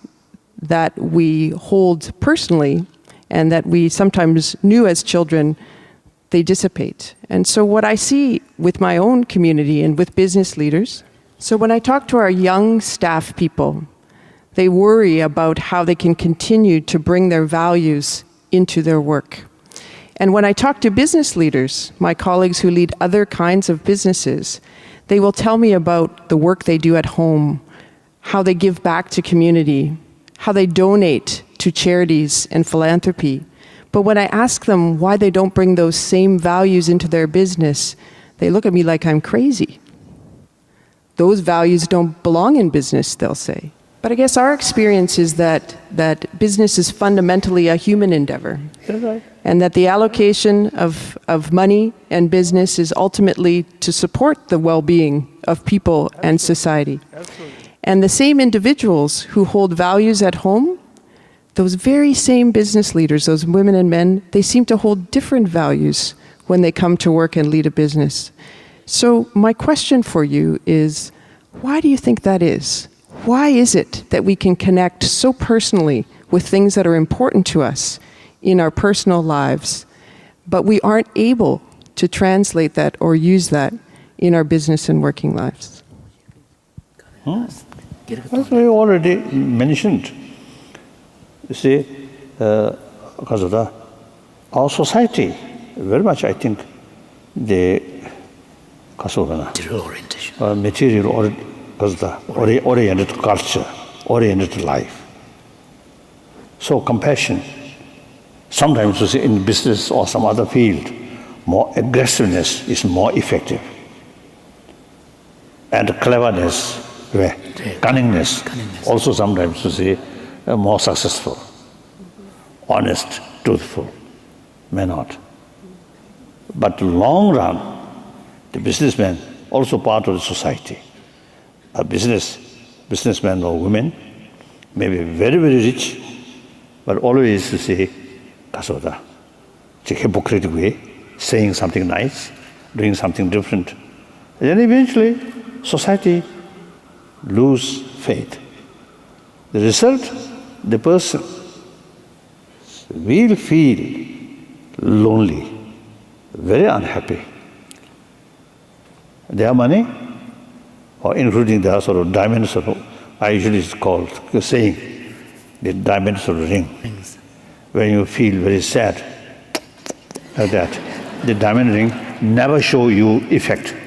that we hold personally and that we sometimes knew as children, they dissipate. And so what I see with my own community and with business leaders, so when I talk to our young staff people, they worry about how they can continue to bring their values into their work. And when I talk to business leaders, my colleagues who lead other kinds of businesses, they will tell me about the work they do at home, how they give back to community, how they donate to charities and philanthropy. But when I ask them why they don't bring those same values into their business, they look at me like I'm crazy. Those values don't belong in business, they'll say. But I guess our experience is that business is fundamentally a human endeavor. Right. And that the allocation of money and business is ultimately to support the well-being of people and society. Absolutely. And the same individuals who hold values at home, those very same business leaders, those women and men, they seem to hold different values when they come to work and lead a business. So my question for you is, why do you think that is? Why is it that we can connect so personally with things that are important to us in our personal lives, but we aren't able to translate that or use that in our business and working lives? As we already mentioned, you see, because of our society, very much, I think, the material oriented culture, oriented life. So compassion, sometimes you see in business or some other field, more aggressiveness is more effective. And cleverness, cunningness, also sometimes you see more successful. Honest, truthful, may not. But long run, the businessman also part of the society. A businessman or women may be very, very rich, but always you see, kasoda, it's a hypocritical way, saying something nice, doing something different. And then eventually, society lose faith. The result, the person will feel lonely, very unhappy. Their money, or including the sort of diamonds, I usually it's called saying the diamond sort of ring. When you feel very sad, like that, the diamond ring never show you affection.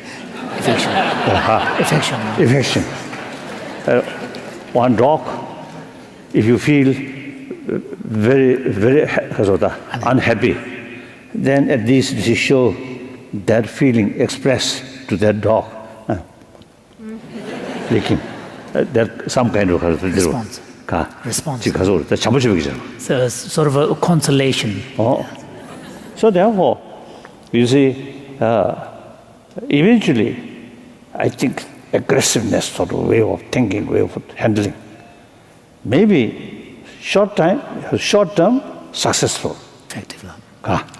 One dog, if you feel very, very unhappy, then at least they show that feeling expressed to that dog. Licking. That some kind of Response. That's So it's sort of a consolation. Oh. So therefore, you see, eventually, I think aggressiveness sort of way of thinking, way of handling, maybe short term, successful. Effective.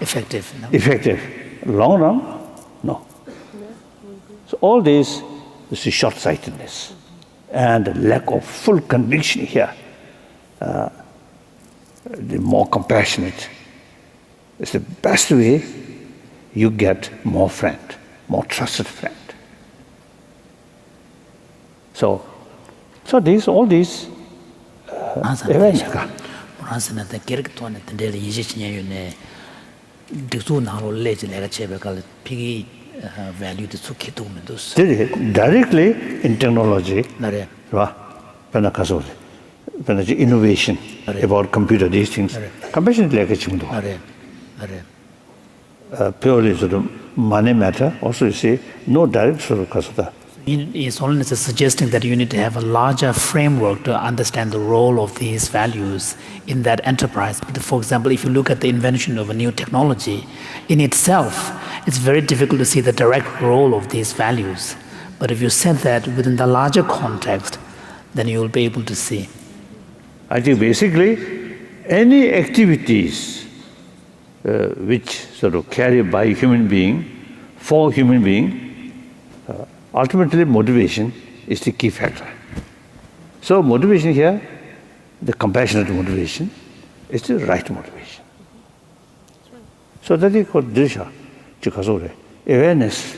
Effective. Effective. Long run, no. So all this is the short-sightedness and lack of full conviction here. The more compassionate is the best way you get more friend, more trusted friend. So all these events. Directly in technology, innovation about computer, these things. Compassion is purely sort of money matter. Also, you see, no direct sort of kasata. His Holiness is suggesting that you need to have a larger framework to understand the role of these values in that enterprise. For example, if you look at the invention of a new technology, in itself, it's very difficult to see the direct role of these values. But if you set that within the larger context, then you will be able to see. I think basically, any activities which sort of carried by human being, for human being, ultimately, motivation is the key factor. So motivation here, the compassionate motivation, is the right motivation. So that is called drisha, chikasore. Awareness,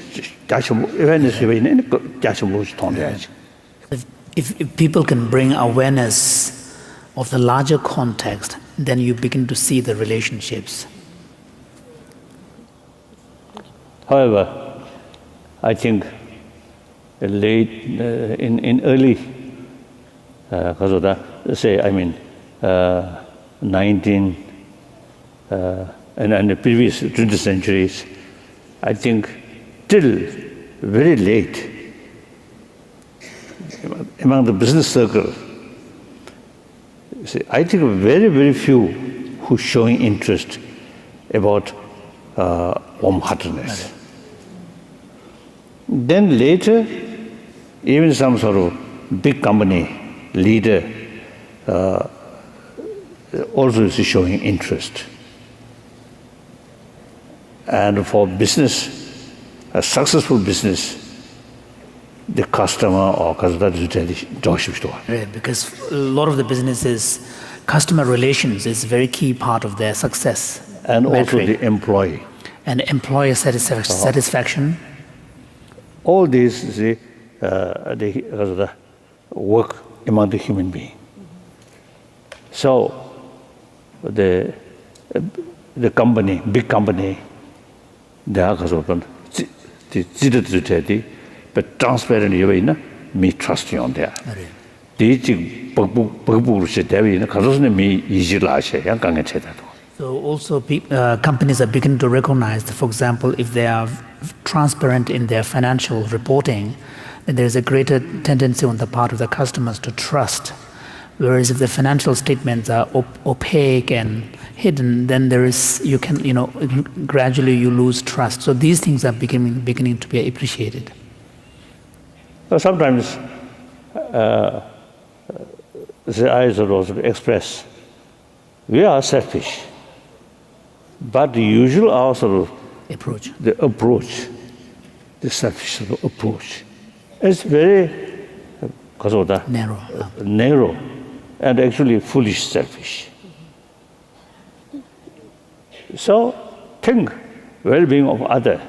if people can bring awareness of the larger context, then you begin to see the relationships. However, I think late in early 19 and the previous 20th centuries, I think till very late among the business circle, I think very, very few who showing interest about warm-heartedness. Then later, even some sort of big company leader also is showing interest. And for business, a successful business, the customer or customer Right, because a lot of the businesses, customer relations is a very key part of their success. and also metric. the employee. And employer satisfaction. All these the work among the human being. So the company, big company, they are but transparent me trust you on there. So also companies are beginning to recognize that, for example, if they are transparent in their financial reporting, then there is a greater tendency on the part of the customers to trust. Whereas if the financial statements are opaque and hidden, then gradually you lose trust. So these things are beginning to be appreciated. Sometimes I sort of express, we are selfish, but the usual our sort of approach, the selfish sort of approach, is very narrow, and actually foolish, selfish. So think well-being of other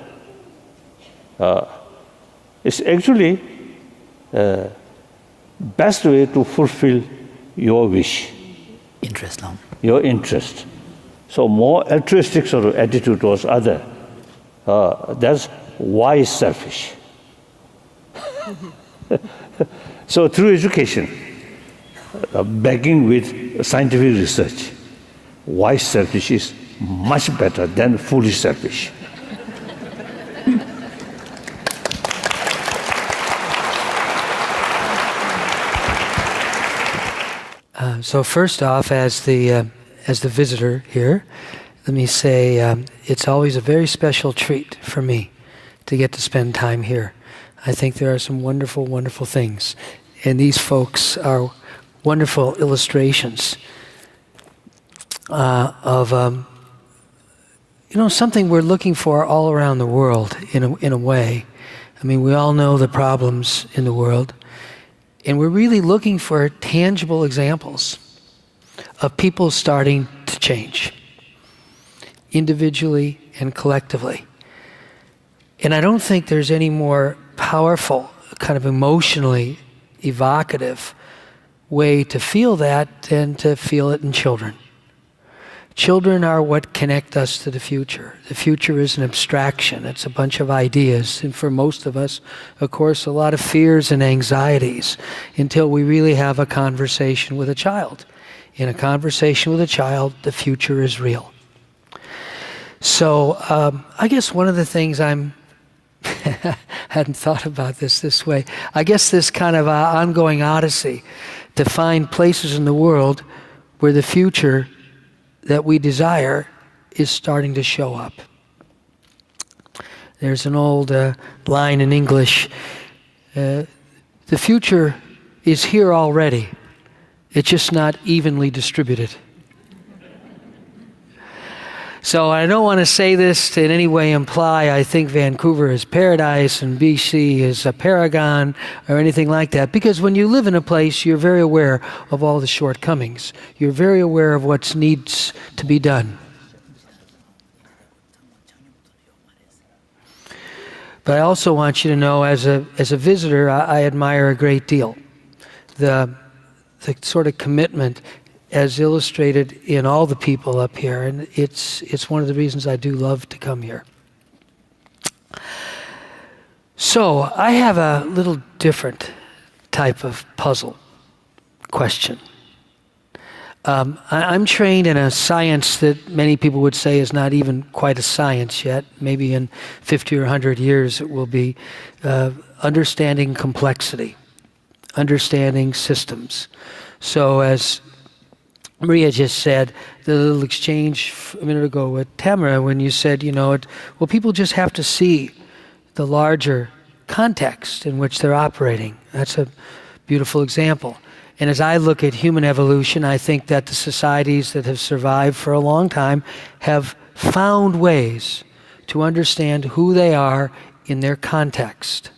is actually best way to fulfill your wish. Your interest. So more altruistic sort of attitude towards other, that's wise selfish. So through education, backing with scientific research, wise selfish is much better than foolish selfish. So first off, as the visitor here, let me say it's always a very special treat for me to get to spend time here. I think there are some wonderful, wonderful things, and these folks are wonderful illustrations of something we're looking for all around the world in a way. I mean, we all know the problems in the world. And we're really looking for tangible examples of people starting to change, individually and collectively. And I don't think there's any more powerful, kind of emotionally evocative way to feel that than to feel it in children. Children are what connect us to the future. The future is an abstraction. It's a bunch of ideas. And for most of us, of course, a lot of fears and anxieties until we really have a conversation with a child. In a conversation with a child, the future is real. So I guess one of the things hadn't thought about this way. I guess this kind of ongoing odyssey to find places in the world where the future that we desire is starting to show up. There's an old line in English, the future is here already, it's just not evenly distributed. So I don't want to say this to in any way imply I think Vancouver is paradise and BC is a paragon or anything like that, because when you live in a place, you're very aware of all the shortcomings. You're very aware of what needs to be done. But I also want you to know, as a visitor, I admire a great deal the sort of commitment as illustrated in all the people up here, and it's one of the reasons I do love to come here. So I have a little different type of puzzle question. I'm trained in a science that many people would say is not even quite a science yet. Maybe in 50 or 100 years it will be understanding complexity, understanding systems. So as Maria just said, the little exchange a minute ago with Tamara, when you said, people just have to see the larger context in which they're operating. That's a beautiful example. And as I look at human evolution, I think that the societies that have survived for a long time have found ways to understand who they are in their context.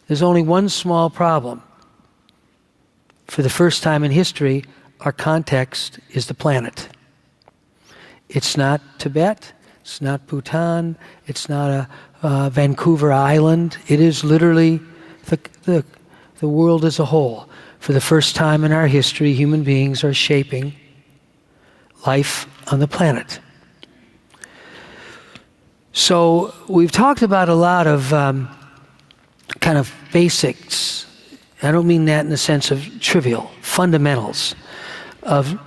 There's only one small problem. For the first time in history, our context is the planet. It's not Tibet, it's not Bhutan, it's not a Vancouver island. It is literally the world as a whole. For the first time in our history, human beings are shaping life on the planet. So we've talked about a lot of kind of basics. I don't mean that in the sense of trivial, fundamentals of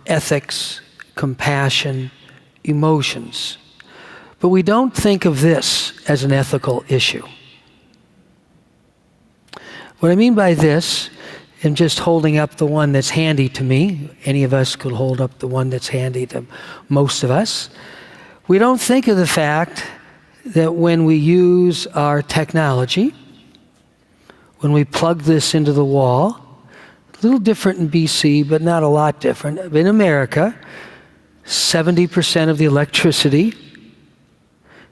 ethics, compassion, emotions. But we don't think of this as an ethical issue. What I mean by this, and just holding up the one that's handy to me, any of us could hold up the one that's handy to most of us. We don't think of the fact that when we use our technology, when we plug this into the wall, a little different in BC, but not a lot different. In America, 70% of the electricity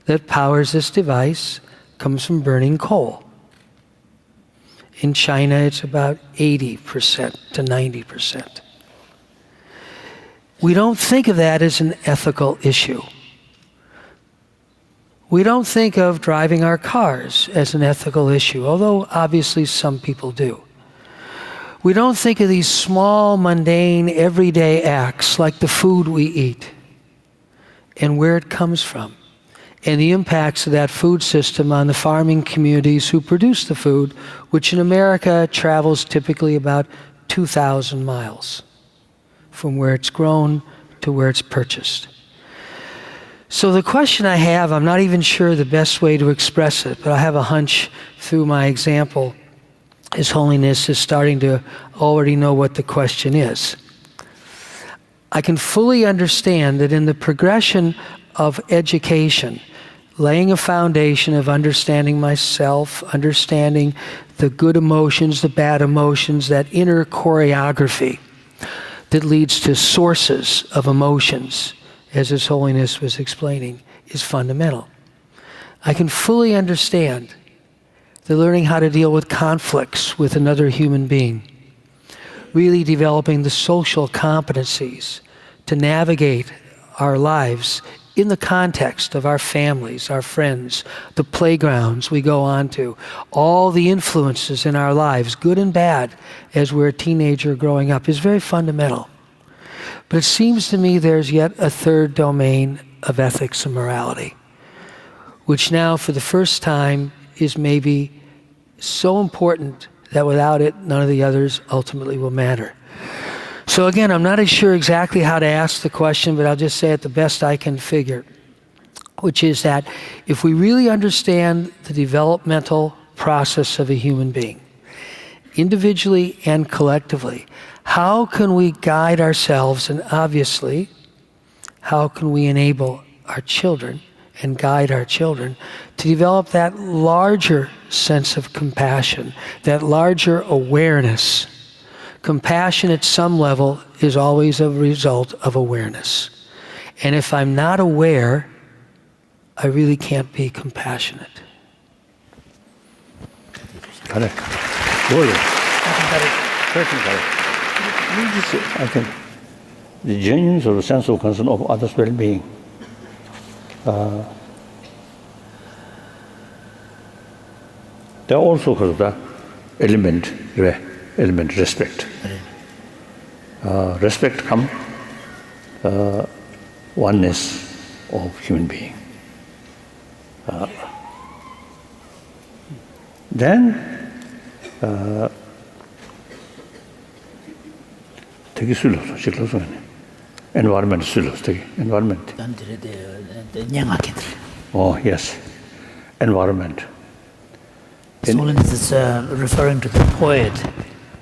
that powers this device comes from burning coal. In China, it's about 80% to 90%. We don't think of that as an ethical issue. We don't think of driving our cars as an ethical issue, although obviously some people do. We don't think of these small, mundane, everyday acts like the food we eat and where it comes from, and the impacts of that food system on the farming communities who produce the food, which in America travels typically about 2,000 miles from where it's grown to where it's purchased. So the question I have, I'm not even sure the best way to express it, but I have a hunch through my example, His Holiness is starting to already know what the question is. I can fully understand that in the progression of education, laying a foundation of understanding myself, understanding the good emotions, the bad emotions, that inner choreography that leads to sources of emotions, as His Holiness was explaining, is fundamental. I can fully understand the learning how to deal with conflicts with another human being, really developing the social competencies to navigate our lives in the context of our families, our friends, the playgrounds we go on to, all the influences in our lives, good and bad, as we're a teenager growing up, is very fundamental. But it seems to me there's yet a third domain of ethics and morality, which now for the first time is maybe so important that without it, none of the others ultimately will matter. So again, I'm not sure exactly how to ask the question, but I'll just say it the best I can figure, which is that if we really understand the developmental process of a human being, individually and collectively, how can we guide ourselves, and obviously, how can we enable our children and guide our children to develop that larger sense of compassion, that larger awareness? Compassion at some level is always a result of awareness. And if I'm not aware, I really can't be compassionate. Correct. I think the genuine sort of sense of concern of others' well-being. There are also sort of the element respect. Respect comes oneness of human being. Then 되게 술로서 실로서 environment 술로서 되게 environment. Oh yes, environment. Holiness is referring to the poet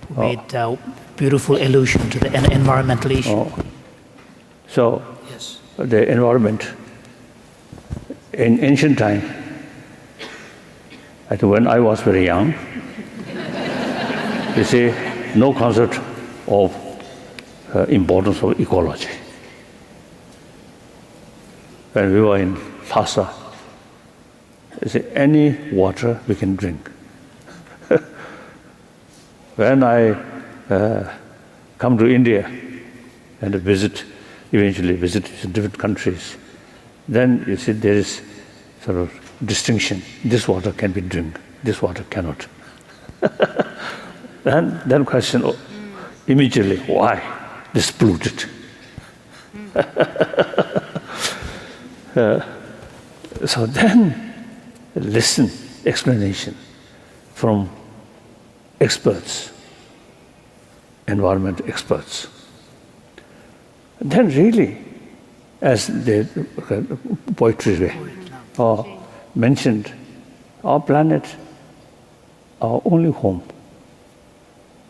who made a beautiful allusion to the environmental issue. So, yes, the environment in ancient time, I think when I was very young, you see, no concept of importance of ecology. When we were in Lhasa, they say any water we can drink. When I come to India and eventually visit different countries, then you see there is sort of distinction. This water can be drunk, this water cannot. Then question immediately, why? This polluted. So then listen, explanation from experts, environment experts. Then really, as the poetry mentioned, our planet, our only home.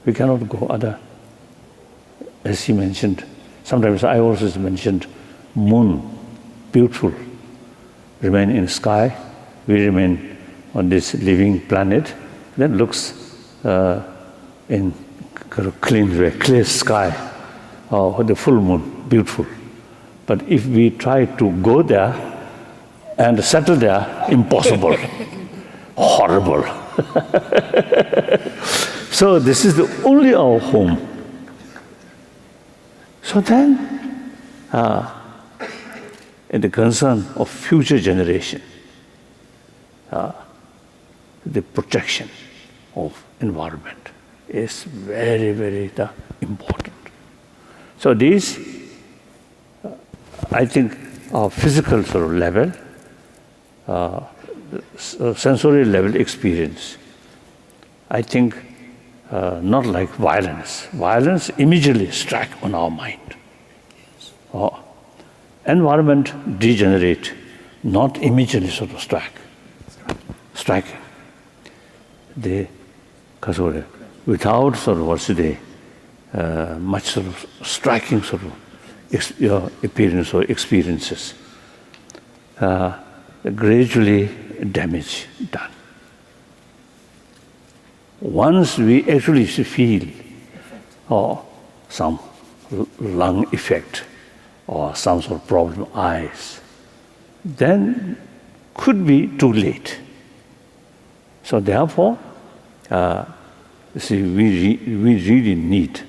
We cannot go other. As he mentioned, sometimes I also mentioned, moon, beautiful, remain in sky, we remain on this living planet, then looks in clear sky, the full moon, beautiful. But if we try to go there and settle there, impossible, horrible. So this is the only our home. So then, in the concern of future generation, the protection of environment is very, very important. So these, I think, our physical sort of level, sensory level experience, I think not like violence. Violence immediately strike on our mind. Environment degenerate, not immediately sort of striking. Without sort of what's the much sort of striking sort of appearance or experiences, gradually damage done. Once we actually feel some lung effect or some sort of problem eyes, then could be too late. So therefore, we really need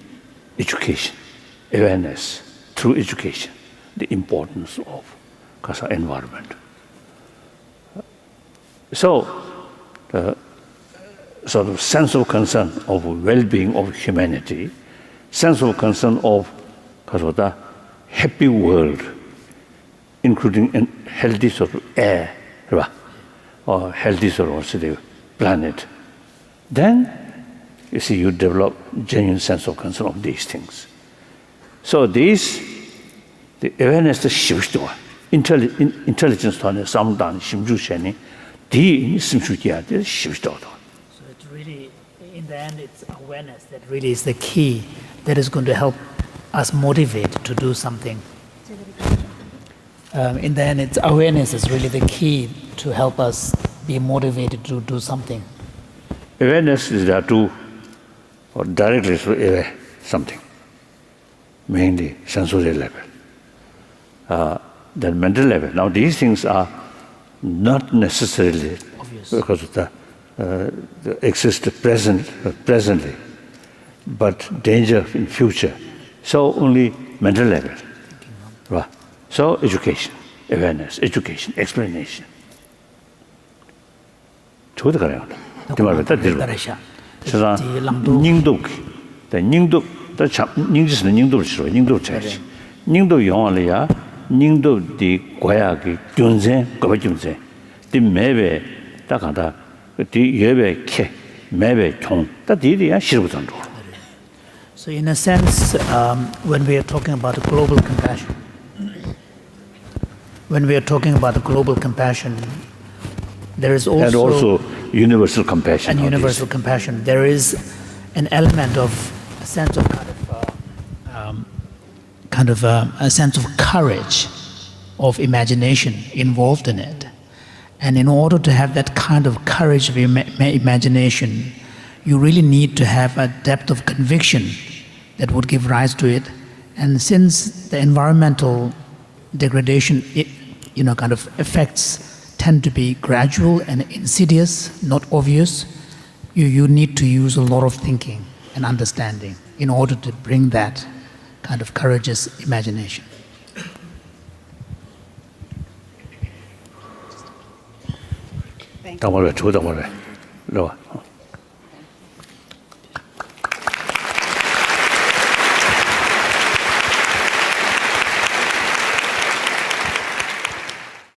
education, awareness through education, the importance of environment. So, sort of sense of concern of well-being of humanity, sense of concern of the happy world, including a healthy sort of air, or healthy sort of the planet, then you see you develop genuine sense of concern of these things. So these, the awareness, the shivishtoa, intelligence, samdhan, shimju sheni, di simshutia, the shivishtoa. So it's really, in the end, it's awareness that really is the key that is going to help us motivate to do something. In the end, it's awareness is really the key to help us be motivated to do something. Awareness is there to or directly to aware something, mainly sensory level. Then mental level. Now these things are not necessarily obvious because of the exist presently, but danger in future. So only mental level. Right. So education, awareness, education, explanation. So in a sense, when we are talking about global compassion, there is also... And also universal compassion. And universal compassion. There is an element of a sense of a sense of courage, of imagination involved in it. And in order to have that kind of courage of imagination, you really need to have a depth of conviction that would give rise to it. And since the environmental degradation, kind of effects tend to be gradual and insidious, not obvious, you need to use a lot of thinking and understanding in order to bring that kind of courageous imagination. Thank you.